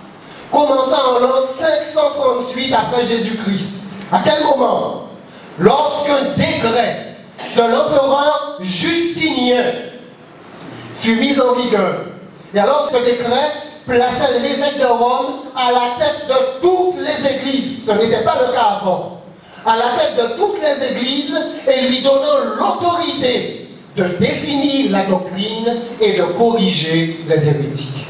commença en l'an 538 après Jésus-Christ. À quel moment? Lorsqu'un décret de l'empereur Justinien fut mis en vigueur. Et alors ce décret plaçait l'évêque de Rome à la tête de toutes les églises. Ce n'était pas le cas avant. À la tête de toutes les églises et lui donnant l'autorité de définir la doctrine et de corriger les hérétiques.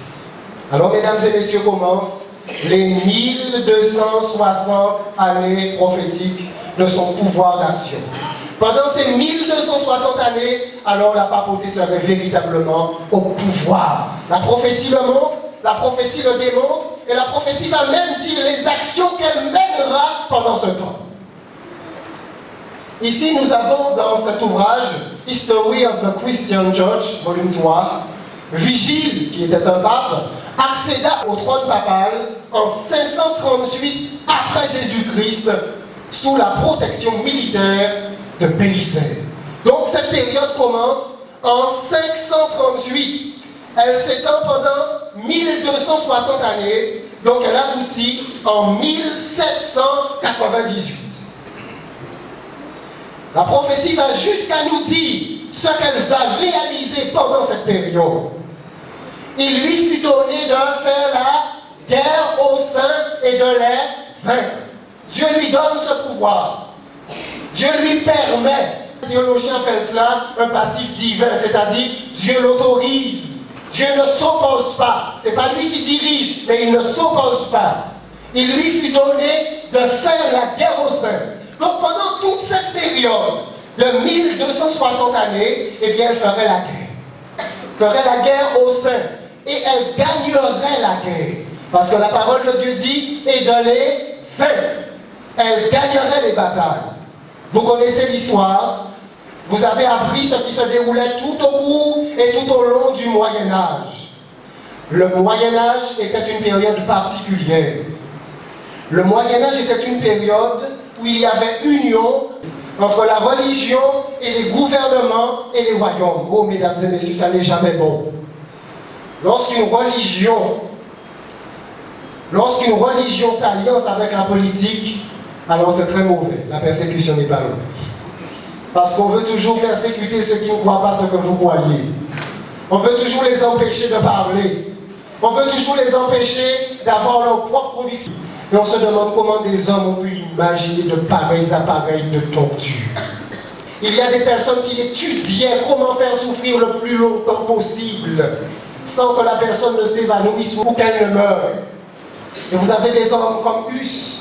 Alors, mesdames et messieurs, commencent les 1260 années prophétiques de son pouvoir d'action. Pendant ces 1260 années, alors la papauté serait véritablement au pouvoir. La prophétie le montre, la prophétie le démontre, et la prophétie va même dire les actions qu'elle mènera pendant ce temps. Ici, nous avons dans cet ouvrage, History of the Christian Church, volume 3, Vigile, qui était un pape, accéda au trône papal en 538 après Jésus-Christ, sous la protection militaire de Bélicère. Donc cette période commence en 538. Elle s'étend pendant 1260 années, donc elle aboutit en 1798. La prophétie va jusqu'à nous dire ce qu'elle va réaliser pendant cette période. Il lui fut donné de faire la guerre aux saints et de les vaincre. Dieu lui donne ce pouvoir. Dieu lui permet. Les théologiens appellent cela un passif divin, c'est-à-dire Dieu l'autorise. Dieu ne s'oppose pas. Ce n'est pas lui qui dirige, mais il ne s'oppose pas. Il lui fut donné de faire la guerre aux saints. Donc pendant toute cette période de 1260 années, eh bien elle ferait la guerre. Ferait la guerre aux saints. Et elle gagnerait la guerre. Parce que la parole de Dieu dit, et de les vaincre. Elle gagnerait les batailles. Vous connaissez l'histoire. Vous avez appris ce qui se déroulait tout au cours et tout au long du Moyen-Âge. Le Moyen-Âge était une période particulière. Le Moyen-Âge était une période où il y avait union entre la religion et les gouvernements et les royaumes. Oh, mesdames et messieurs, ça n'est jamais bon. Lorsqu'une religion s'alliance avec la politique, alors c'est très mauvais. La persécution n'est pas loin. Parce qu'on veut toujours persécuter ceux qui ne croient pas ce que vous croyez. On veut toujours les empêcher de parler. On veut toujours les empêcher d'avoir leur propre conviction. Et on se demande comment des hommes ont pu imaginer de pareils appareils de torture. Il y a des personnes qui étudiaient comment faire souffrir le plus longtemps possible, sans que la personne ne s'évanouisse ou qu'elle ne meure. Et vous avez des hommes comme Hus.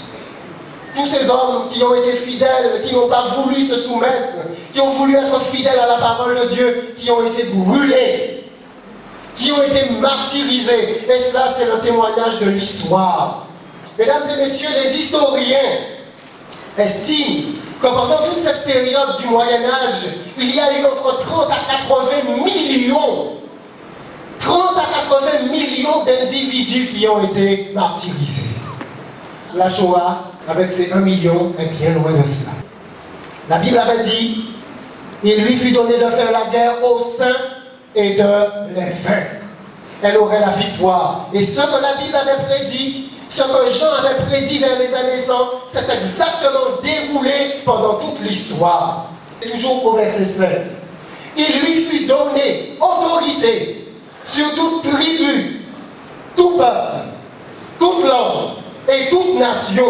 Tous ces hommes qui ont été fidèles, qui n'ont pas voulu se soumettre, qui ont voulu être fidèles à la parole de Dieu, qui ont été brûlés, qui ont été martyrisés. Et cela, c'est le témoignage de l'histoire. Mesdames et messieurs, les historiens estiment que pendant toute cette période du Moyen-Âge, il y a eu entre 30 à 80 millions 30 à 80 millions d'individus qui ont été martyrisés. La Shoah, avec ses 1 million, est bien loin de cela. La Bible avait dit, il lui fut donné de faire la guerre aux saints et de les vaincre. Elle aurait la victoire. Et ce que la Bible avait prédit, ce que Jean avait prédit vers les années 100, s'est exactement déroulé pendant toute l'histoire. Toujours au verset 7. Il lui fut donné autorité sur toute tribu, tout peuple, toute langue et toute nation.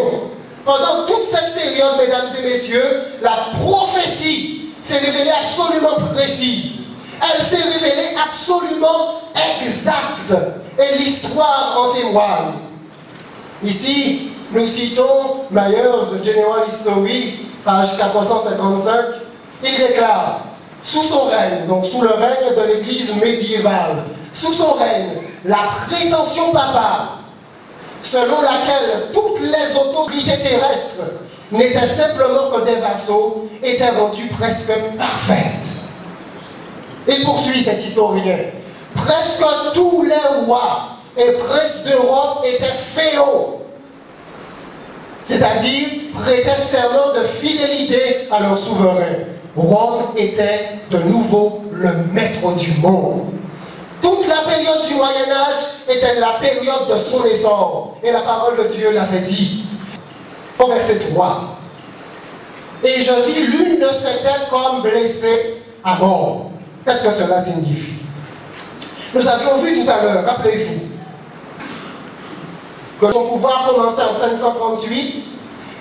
Pendant toute cette période, mesdames et messieurs, la prophétie s'est révélée absolument précise. Elle s'est révélée absolument exacte. Et l'histoire en témoigne. Ici, nous citons Myers, General History, page 455. Il déclare, sous son règne, donc sous le règne de l'Église médiévale, sous son règne, la prétention papale, selon laquelle toutes les autorités terrestres n'étaient simplement que des vassaux, était rendue presque parfaite. Il poursuit cet historien. Presque tous les rois et princes d'Europe étaient féaux, c'est-à-dire prêtaient serment de fidélité à leur souverain. Rome était de nouveau le maître du monde. Toute la période du Moyen-Âge était la période de son essor. Et la parole de Dieu l'avait dit. Au verset 3. Et je vis l'une de ces têtes comme blessée à mort. Qu'est-ce que cela signifie? Nous avions vu tout à l'heure, rappelez-vous, que son pouvoir commençait en 538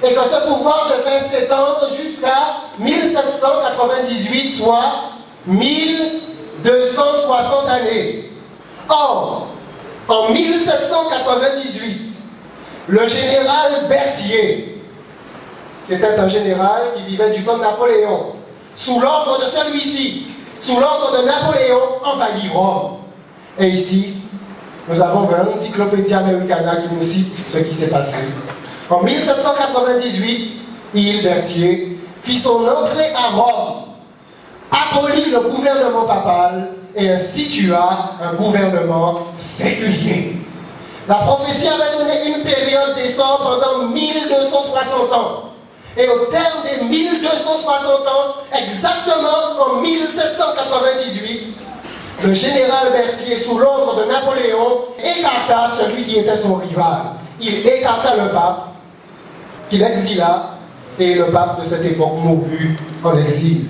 et que ce pouvoir devait s'étendre jusqu'à 1798, soit 1260 années. Or, en 1798, le général Berthier, c'était un général qui vivait du temps de Napoléon, sous l'ordre de celui-ci, sous l'ordre de Napoléon, envahit Rome. Et ici, nous avons l'Encyclopédia Americana qui nous cite ce qui s'est passé. En 1798, il, Berthier, fit son entrée à Rome, abolit le gouvernement papal et institua un gouvernement séculier. La prophétie avait donné une période d'essor pendant 1260 ans. Et au terme des 1260 ans, exactement en 1798, le général Berthier, sous l'ordre de Napoléon, écarta celui qui était son rival. Il écarta le pape, qu'il exila, et le pape de cette époque mourut en exil.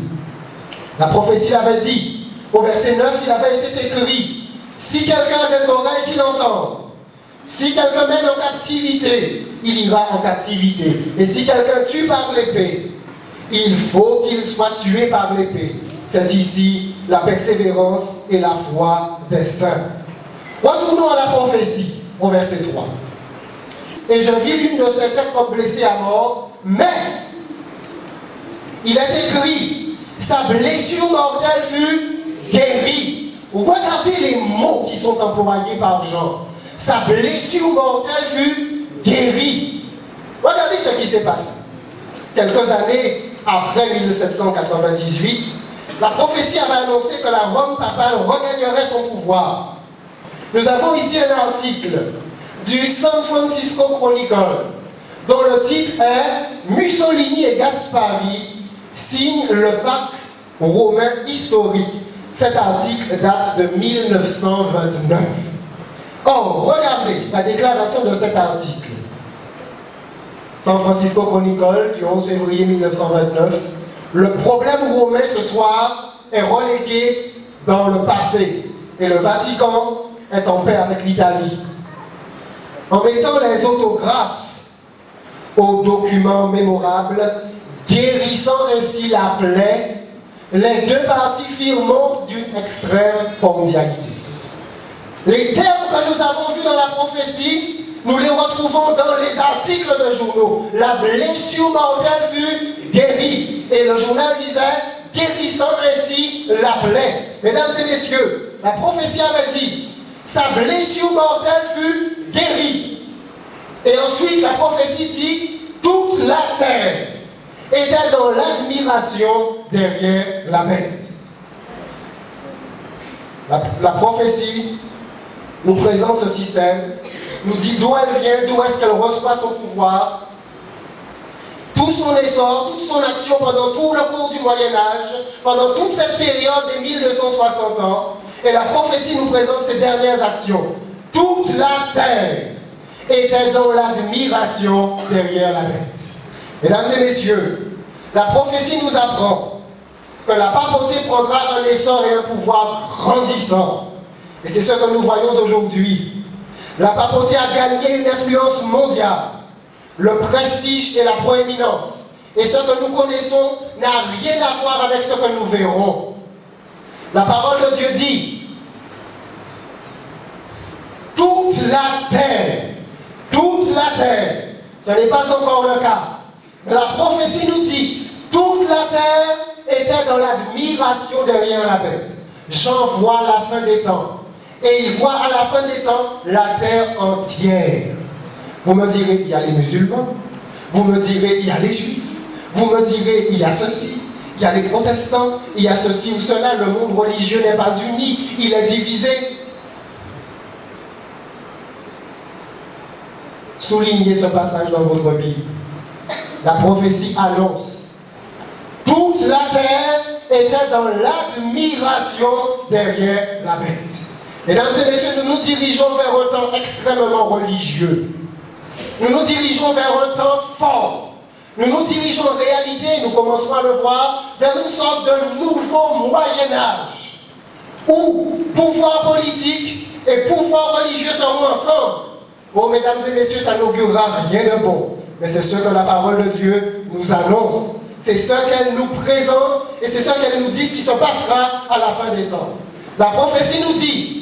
La prophétie l'avait dit, au verset 9, il avait été écrit, si quelqu'un a des oreilles qu'il entende, si quelqu'un mène en captivité, il ira en captivité. Et si quelqu'un tue par l'épée, il faut qu'il soit tué par l'épée. C'est ici la persévérance et la foi des saints. Retournons à la prophétie, au verset 3. et je vis l'une de ses têtes comme blessée à mort, mais il est écrit, sa blessure mortelle fut guérie. Regardez les mots qui sont employés par Jean. Sa blessure mortelle fut guérie. Regardez ce qui s'est passé. Quelques années après 1798, la prophétie avait annoncé que la Rome papale regagnerait son pouvoir. Nous avons ici un article du San Francisco Chronicle, dont le titre est « Mussolini et Gaspari signent le pacte romain historique ». Cet article date de 1929. Or, regardez la déclaration de cet article. San Francisco Chronicle du 11 février 1929. Le problème romain ce soir est relégué dans le passé et le Vatican est en paix avec l'Italie. En mettant les autographes aux documents mémorables, guérissant ainsi la plaie, les deux parties firent montre d'une extrême cordialité. Les termes que nous avons vus dans la prophétie, nous les retrouvons dans les articles de journaux. La blessure mortelle fut guérie. Et le journal disait, guérissant ainsi la plaie. Mesdames et messieurs, la prophétie avait dit, sa blessure mortelle fut guérie. Et ensuite, la prophétie dit, toute la terre était dans l'admiration derrière la bête. La prophétie nous présente ce système, nous dit d'où elle vient, d'où est-ce qu'elle reçoit son pouvoir, tout son essor, toute son action pendant tout le cours du Moyen-Âge, pendant toute cette période des 1260 ans, et la prophétie nous présente ses dernières actions. Toute la terre était dans l'admiration derrière la bête. Mesdames et messieurs, la prophétie nous apprend que la papauté prendra un essor et un pouvoir grandissant. Et c'est ce que nous voyons aujourd'hui. La papauté a gagné une influence mondiale, le prestige et la proéminence. Et ce que nous connaissons n'a rien à voir avec ce que nous verrons. La parole de Dieu dit, toute la terre, ce n'est pas encore le cas. Mais la prophétie nous dit, toute la terre était dans l'admiration derrière la bête. Jean voit la fin des temps. Et il voit à la fin des temps la terre entière. Vous me direz, il y a les musulmans. Vous me direz, il y a les juifs. Vous me direz, il y a ceci. Il y a les protestants. Il y a ceci ou cela. Le monde religieux n'est pas uni. Il est divisé. Soulignez ce passage dans votre Bible. La prophétie annonce. Toute la terre était dans l'admiration derrière la bête. Mesdames et messieurs, nous nous dirigeons vers un temps extrêmement religieux. Nous nous dirigeons vers un temps fort. Nous nous dirigeons en réalité, nous commençons à le voir, vers une sorte de nouveau Moyen-Âge, où pouvoir politique et pouvoir religieux seront ensemble. Oh, mesdames et messieurs, ça n'augurera rien de bon. Mais c'est ce que la parole de Dieu nous annonce. C'est ce qu'elle nous présente et c'est ce qu'elle nous dit qui se passera à la fin des temps. La prophétie nous dit,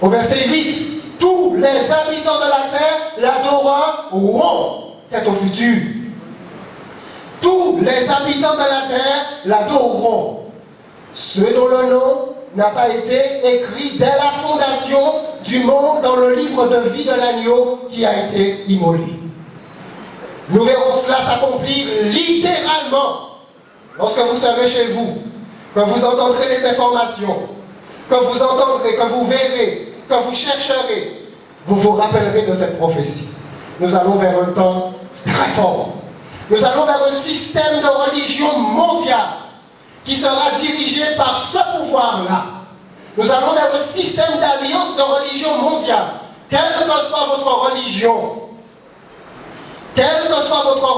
au verset 8, tous les habitants de la terre l'adoreront. C'est au futur. Tous les habitants de la terre l'adoreront. Ceux dont le nom n'a pas été écrit dès la fondation du monde dans le livre de vie de l'agneau qui a été immolé. Nous verrons cela s'accomplir littéralement lorsque vous serez chez vous, que vous entendrez les informations, que vous entendrez, que vous verrez, que vous chercherez, vous vous rappellerez de cette prophétie. Nous allons vers un temps très fort. Nous allons vers un système de religion mondiale qui sera dirigé par ce pouvoir-là. Nous allons vers un système d'alliance de religion mondiale. Quelle que soit votre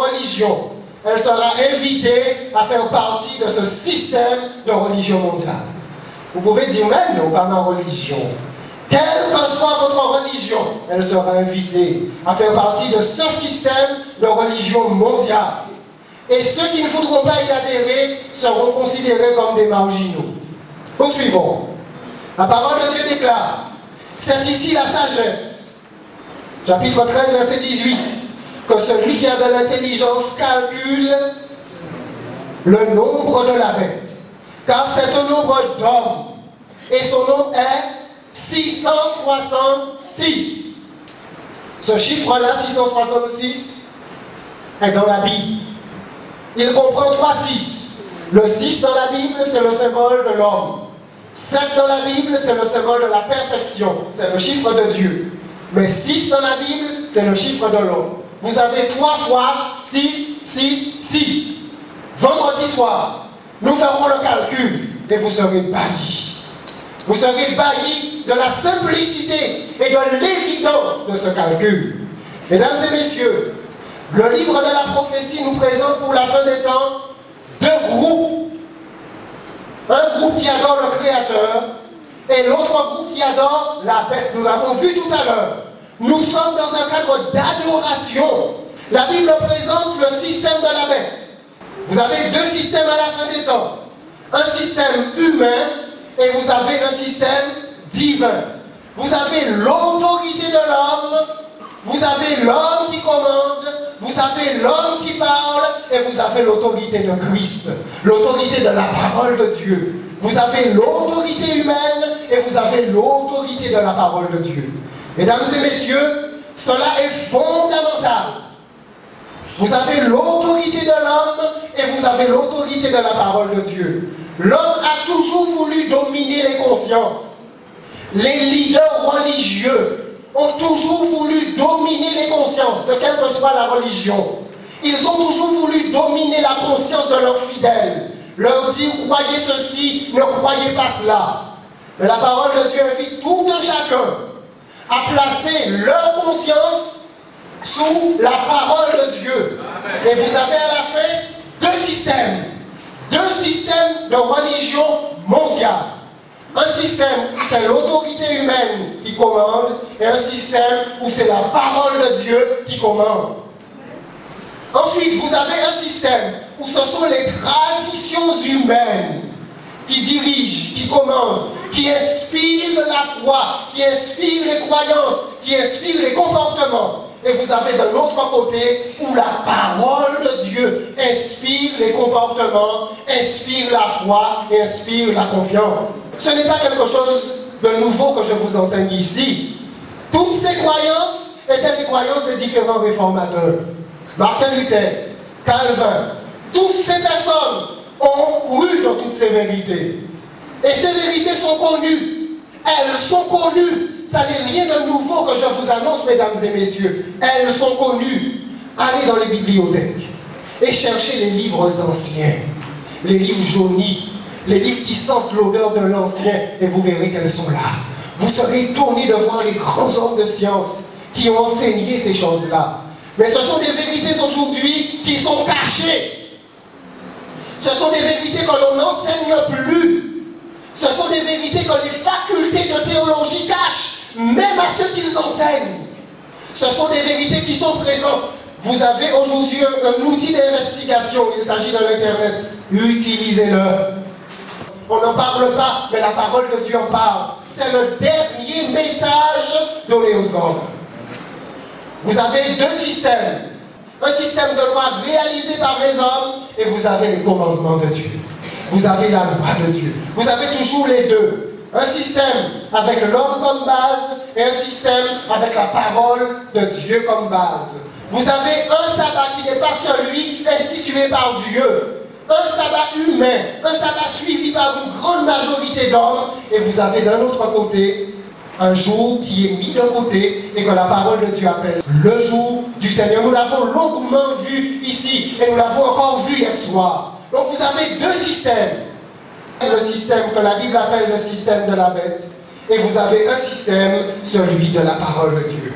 religion, elle sera invitée à faire partie de ce système de religion mondiale. Vous pouvez dire, mais non, pas ma religion. Quelle que soit votre religion, elle sera invitée à faire partie de ce système de religion mondiale. Et ceux qui ne voudront pas y adhérer seront considérés comme des marginaux. Poursuivons. La parole de Dieu déclare, c'est ici la sagesse. chapitre 13, verset 18, que celui qui a de l'intelligence calcule le nombre de la bête, car c'est un nombre d'hommes, et son nombre est 666. Ce chiffre-là, 666, est dans la Bible. Il comprend 3 6. Le 6 dans la Bible, c'est le symbole de l'homme. 7 dans la Bible, c'est le symbole de la perfection. C'est le chiffre de Dieu. Mais 6 dans la Bible, c'est le chiffre de l'homme. Vous avez 3 fois 6, 6, 6. Vendredi soir, nous ferons le calcul et vous serez ébahis. Vous serez ébahis de la simplicité et de l'évidence de ce calcul. Mesdames et messieurs, le livre de la prophétie nous présente pour la fin des temps 2 groupes. Un groupe qui adore le Créateur et l'autre groupe qui adore la bête. Nous l'avons vu tout à l'heure. Nous sommes dans un cadre d'adoration. La Bible présente le système de la bête. Vous avez 2 systèmes à la fin des temps. Un système humain et vous avez un système divin. Vous avez l'autorité de l'homme, vous avez l'homme qui commande, vous avez l'homme qui parle et vous avez l'autorité de Christ, l'autorité de la parole de Dieu. Vous avez l'autorité humaine et vous avez l'autorité de la parole de Dieu. Mesdames et messieurs, cela est fondamental. Vous avez l'autorité de l'homme et vous avez l'autorité de la parole de Dieu. L'homme a toujours voulu dominer les consciences. Les leaders religieux ont toujours voulu dominer les consciences, de quelle que soit la religion. Ils ont toujours voulu dominer la conscience de leurs fidèles. Leur dire, croyez ceci, ne croyez pas cela. Mais la parole de Dieu invite tout un chacun à placer leur conscience sous la parole de Dieu. Amen. Et vous avez à la fin 2 systèmes. 2 systèmes de religion mondiale. Un système où c'est l'autorité humaine qui commande et un système où c'est la parole de Dieu qui commande. Ensuite, vous avez un système où ce sont les traditions humaines qui dirigent, qui commandent, qui inspirent la foi, qui inspirent les croyances, qui inspirent les comportements. Et vous avez de l'autre côté où la parole de Dieu inspire les comportements, inspire la foi et inspire la confiance. Ce n'est pas quelque chose de nouveau que je vous enseigne ici. Toutes ces croyances étaient les croyances des différents réformateurs. Martin Luther, Calvin, toutes ces personnes ont cru dans toutes ces vérités. Et ces vérités sont connues. Elles sont connues. Ça n'est rien de nouveau que je vous annonce, mesdames et messieurs. Elles sont connues. Allez dans les bibliothèques et cherchez les livres anciens, les livres jaunis, les livres qui sentent l'odeur de l'ancien, et vous verrez qu'elles sont là. Vous serez étonnés de voir les grands hommes de science qui ont enseigné ces choses-là. Mais ce sont des vérités aujourd'hui qui sont cachées. Ce sont des vérités que l'on n'enseigne plus. Ce sont des vérités que les facultés de théologie cachent, même à ceux qu'ils enseignent. Ce sont des vérités qui sont présentes. Vous avez aujourd'hui un outil d'investigation, il s'agit de l'Internet. Utilisez-le. On n'en parle pas, mais la parole de Dieu en parle. C'est le dernier message donné aux hommes. Vous avez 2 systèmes. Un système de loi réalisé par les hommes et vous avez les commandements de Dieu. Vous avez la loi de Dieu. Vous avez toujours les 2. Un système avec l'homme comme base et un système avec la parole de Dieu comme base. Vous avez un sabbat qui n'est pas celui institué par Dieu. Un sabbat humain, un sabbat suivi par une grande majorité d'hommes. Et vous avez d'un autre côté un jour qui est mis de côté et que la parole de Dieu appelle le jour du Seigneur. Nous l'avons longuement vu ici et nous l'avons encore vu hier soir. Donc vous avez 2 systèmes. Le système que la Bible appelle le système de la bête. Et vous avez un système, celui de la parole de Dieu.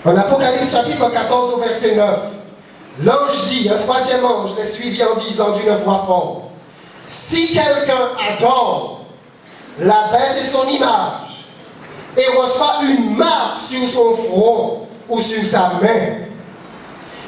En Apocalypse chapitre 14 au verset 9, l'ange dit, un 3e ange les suivit en disant d'une voix forte, si quelqu'un adore la bête et son image, et reçoit une marque sur son front ou sur sa main,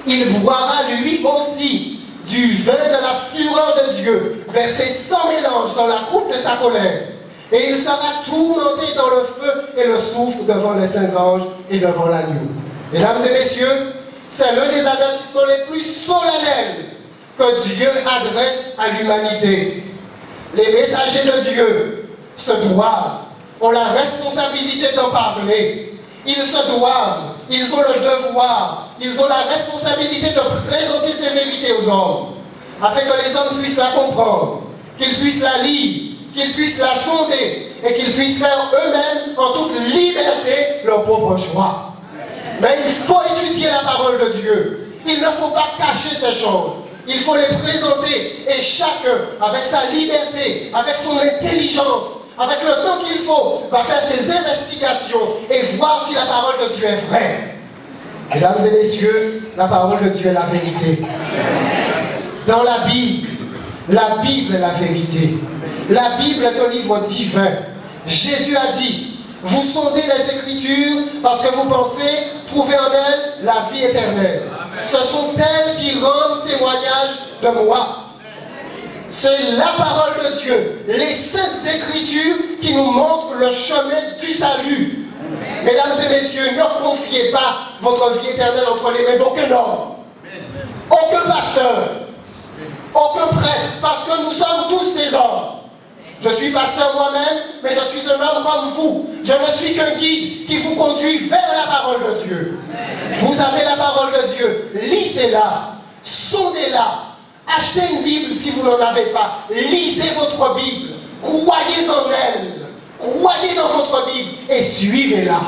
il boira lui aussi du vin de la fureur de Dieu, versé sans mélange dans la coupe de sa colère. Et il sera tourmenté dans le feu et le soufre devant les saints anges et devant l'agneau. Mesdames et messieurs, c'est l'un des avertissements les plus solennels que Dieu adresse à l'humanité. Les messagers de Dieu se doivent, ont la responsabilité d'en parler. Ils se doivent, ils ont le devoir, ils ont la responsabilité de présenter ces vérités aux hommes, afin que les hommes puissent la comprendre, qu'ils puissent la lire, qu'ils puissent la sonder et qu'ils puissent faire eux-mêmes en toute liberté leur propre choix. Mais il faut étudier la parole de Dieu. Il ne faut pas cacher ces choses. Il faut les présenter et chacun, avec sa liberté, avec son intelligence, avec le temps qu'il faut, va faire ses investigations et voir si la parole de Dieu est vraie. Mesdames et messieurs, la parole de Dieu est la vérité. Dans la Bible est la vérité. La Bible est un livre divin. Jésus a dit, vous sondez les Écritures parce que vous pensez trouver en elles la vie éternelle. Ce sont elles qui rendent témoignage de moi. C'est la parole de Dieu, les saintes Écritures qui nous montrent le chemin du salut. Mesdames et messieurs, ne confiez pas votre vie éternelle entre les mains d'aucun homme, aucun pasteur, aucun prêtre, parce que nous sommes tous des hommes. Je suis pasteur moi-même, mais je suis un homme comme vous. Je ne suis qu'un guide qui vous conduit vers la parole de Dieu. Vous avez la parole de Dieu, lisez-la, sondez-la, achetez une Bible si vous n'en avez pas, lisez votre Bible, croyez en elle, croyez dans votre Bible et suivez-la.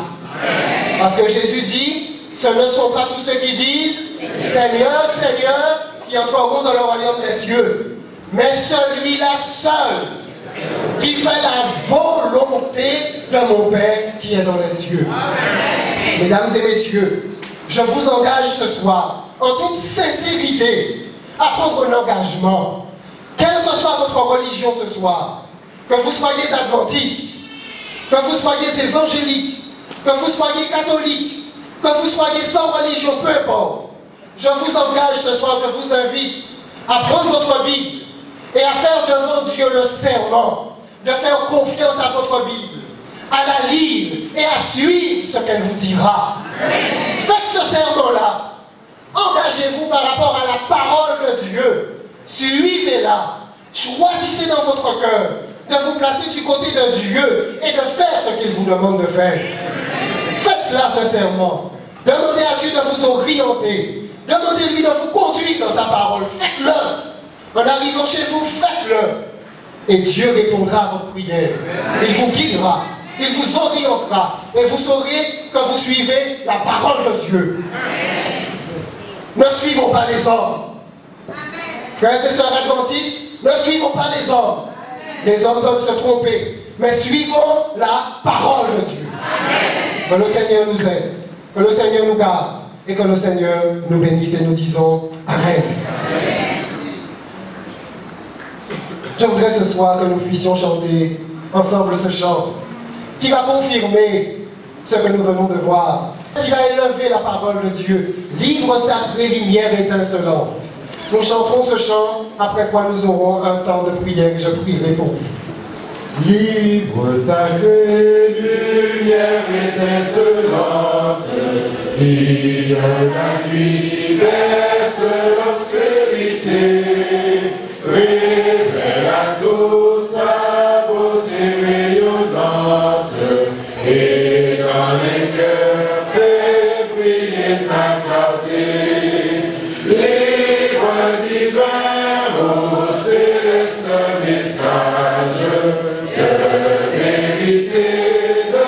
Parce que Jésus dit, ce ne sont pas tous ceux qui disent, Seigneur, Seigneur, qui entreront dans le royaume des cieux, mais celui-là seul, qui fait la volonté de mon Père qui est dans les cieux. Amen. Mesdames et messieurs, je vous engage ce soir, en toute sincérité, à prendre un engagement. Quelle que soit votre religion ce soir, que vous soyez adventistes, que vous soyez évangéliques, que vous soyez catholiques, que vous soyez sans religion, peu importe. Je vous engage ce soir, je vous invite à prendre votre Bible et à faire devant Dieu le serment de faire confiance à votre Bible, à la lire et à suivre ce qu'elle vous dira. Faites ce serment-là. Engagez-vous par rapport à la parole de Dieu. Suivez-la. Choisissez dans votre cœur de vous placer du côté de Dieu et de faire ce qu'il vous demande de faire. Faites cela sincèrement. Demandez à Dieu de vous orienter. Demandez-lui de vous conduire dans sa parole. Faites-le. En arrivant chez vous, faites-le. Et Dieu répondra à votre prière. Il vous guidera. Il vous orientera. Et vous saurez que vous suivez la parole de Dieu. Ne suivons pas les hommes. Frères et sœurs adventistes, ne suivons pas les hommes. Les hommes peuvent se tromper. Mais suivons la parole de Dieu. Que le Seigneur nous aide. Que le Seigneur nous garde. Et que le Seigneur nous bénisse et nous disons Amen. Je voudrais ce soir que nous puissions chanter ensemble ce chant qui va confirmer ce que nous venons de voir, qui va élever la parole de Dieu, livre sacré, lumière étincelante. Nous chanterons ce chant, après quoi nous aurons un temps de prière et je prierai pour vous. Livre sacré, lumière étincelante, brille la nuit, berce l'obscurité. Révèle à tous ta beauté rayonnante et dans les cœurs fais briller ta clarté. Livre divin au céleste message de vérité, de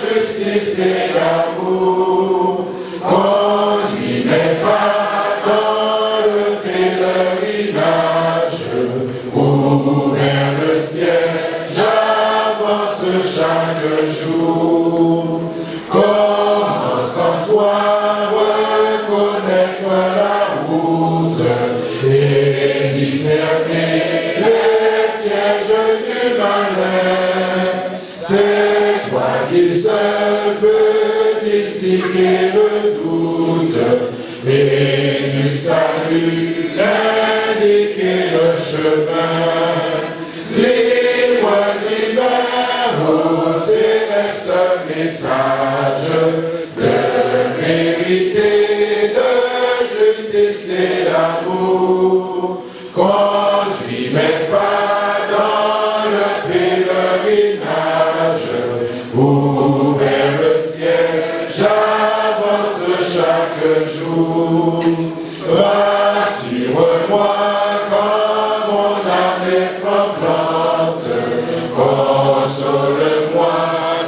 justice et d'amour. Conduis mes pas dans le pèlerinage. Vers le ciel, j'avance chaque jour. Comment sans toi reconnaître la route et discerner les pièges du malin? C'est toi qui seul peux dissiper le doute et du salut indiquer le chemin. Les voies divines de vérité, de justice et d'amour. Conduis mes pas dans le pèlerinage, ouvert le ciel, j'avance chaque jour. Rassure-moi quand mon âme est tremblante, console-moi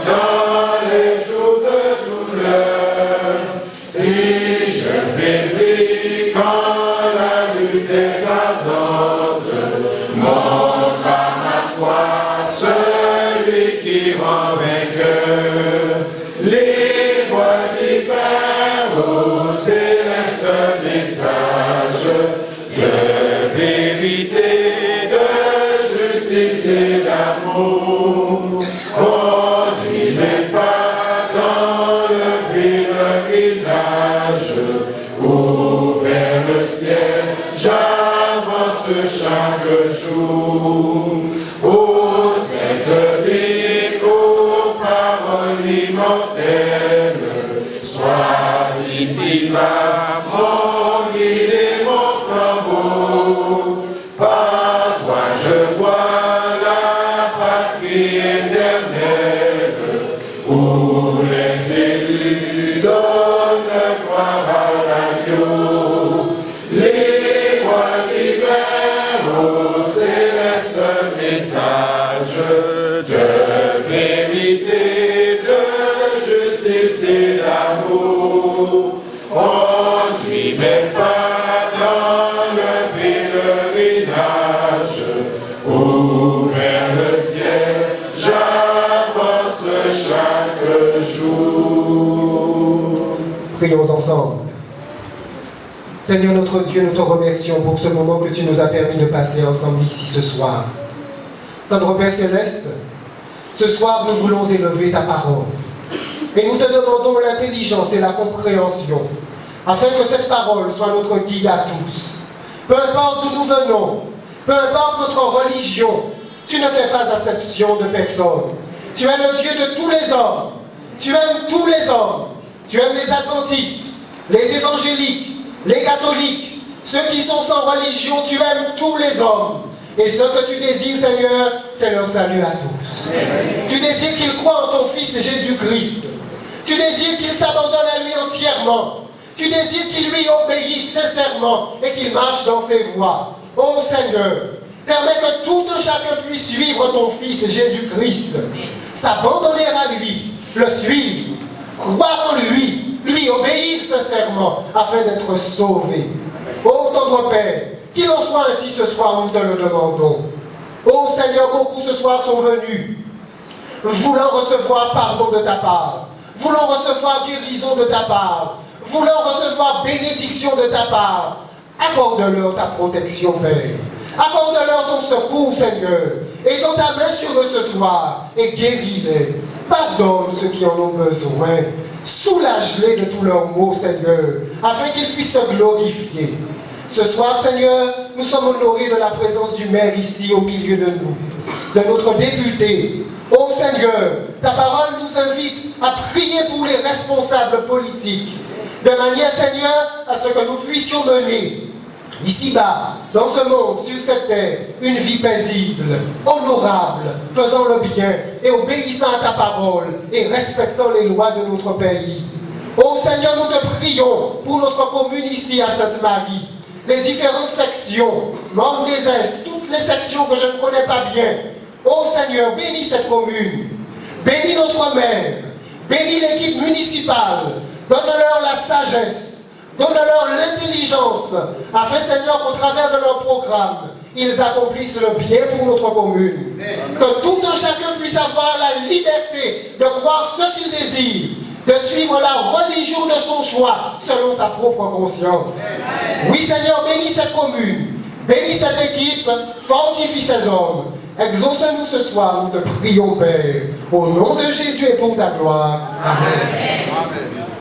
dans les jours de douleur. Si je faiblis quand la lutte est ardente, montre à ma foi celui qui rend vainqueur. Les voix divines au céleste message de vérité, de justice et d'amour. Conduis mes pas dans le pèlerinage, ouvert le ciel, j'avance chaque jour. Ô Sainte Bible, ô paroles immortelles, sois ici là mon guide et mon flambeau. Par toi je vois la patrie éternelle, où les élus donnent gloire à l'agneau. Les voix divines au céleste message de vérité, de justice et d'amour. Conduis mes pas dans le pèlerinage, ouvert le ciel, j'avance chaque jour. Prions ensemble. Seigneur notre Dieu, nous te remercions pour ce moment que tu nous as permis de passer ensemble ici ce soir. Notre Père Céleste, ce soir nous voulons élever ta parole. Et nous te demandons l'intelligence et la compréhension, afin que cette parole soit notre guide à tous. Peu importe d'où nous venons, peu importe notre religion, tu ne fais pas exception de personne. Tu es le Dieu de tous les hommes. Tu aimes tous les hommes. Tu aimes les adventistes, les évangéliques, les catholiques, ceux qui sont sans religion, tu aimes tous les hommes. Et ce que tu désires, Seigneur, c'est leur salut à tous. Tu désires qu'ils croient en ton Fils Jésus-Christ. Tu désires qu'ils s'abandonnent à lui entièrement. Tu désires qu'ils lui obéissent sincèrement et qu'ils marchent dans ses voies. Ô Seigneur, permets que tout un chacun puisse suivre ton Fils Jésus-Christ, s'abandonner à lui, le suivre, croire en lui, lui obéir sincèrement afin d'être sauvé. Ô tendre Père, qu'il en soit ainsi ce soir, nous te le demandons. Ô Seigneur, beaucoup ce soir sont venus, voulant recevoir pardon de ta part, voulant recevoir guérison de ta part, voulant recevoir bénédiction de ta part. Accorde-leur ta protection, Père. Accorde-leur ton secours, Seigneur. Étends ta main sur eux ce soir et guéris-les. Pardonne ceux qui en ont besoin. Soulage-les de tous leurs maux, Seigneur, afin qu'ils puissent te glorifier. Ce soir, Seigneur, nous sommes honorés de la présence du maire ici au milieu de nous, de notre député. Ô Seigneur, ta parole nous invite à prier pour les responsables politiques, de manière, Seigneur, à ce que nous puissions mener ici-bas, dans ce monde, sur cette terre, une vie paisible, honorable, faisant le bien et obéissant à ta parole et respectant les lois de notre pays. Ô Seigneur, nous te prions pour notre commune ici à Sainte-Marie, les différentes sections, membres des Est, toutes les sections que je ne connais pas bien. Ô Seigneur, bénis cette commune, bénis notre maire, bénis l'équipe municipale, donne-leur la sagesse, donne-leur l'intelligence, afin, Seigneur, qu'au travers de leur programme, ils accomplissent le bien pour notre commune. Que tout un chacun puisse avoir la liberté de croire ce qu'il désire, de suivre la religion de son choix, selon sa propre conscience. Oui, Seigneur, bénis cette commune, bénis cette équipe, fortifie ces hommes. Exauce-nous ce soir, nous te prions, Père, au nom de Jésus et pour ta gloire. Amen.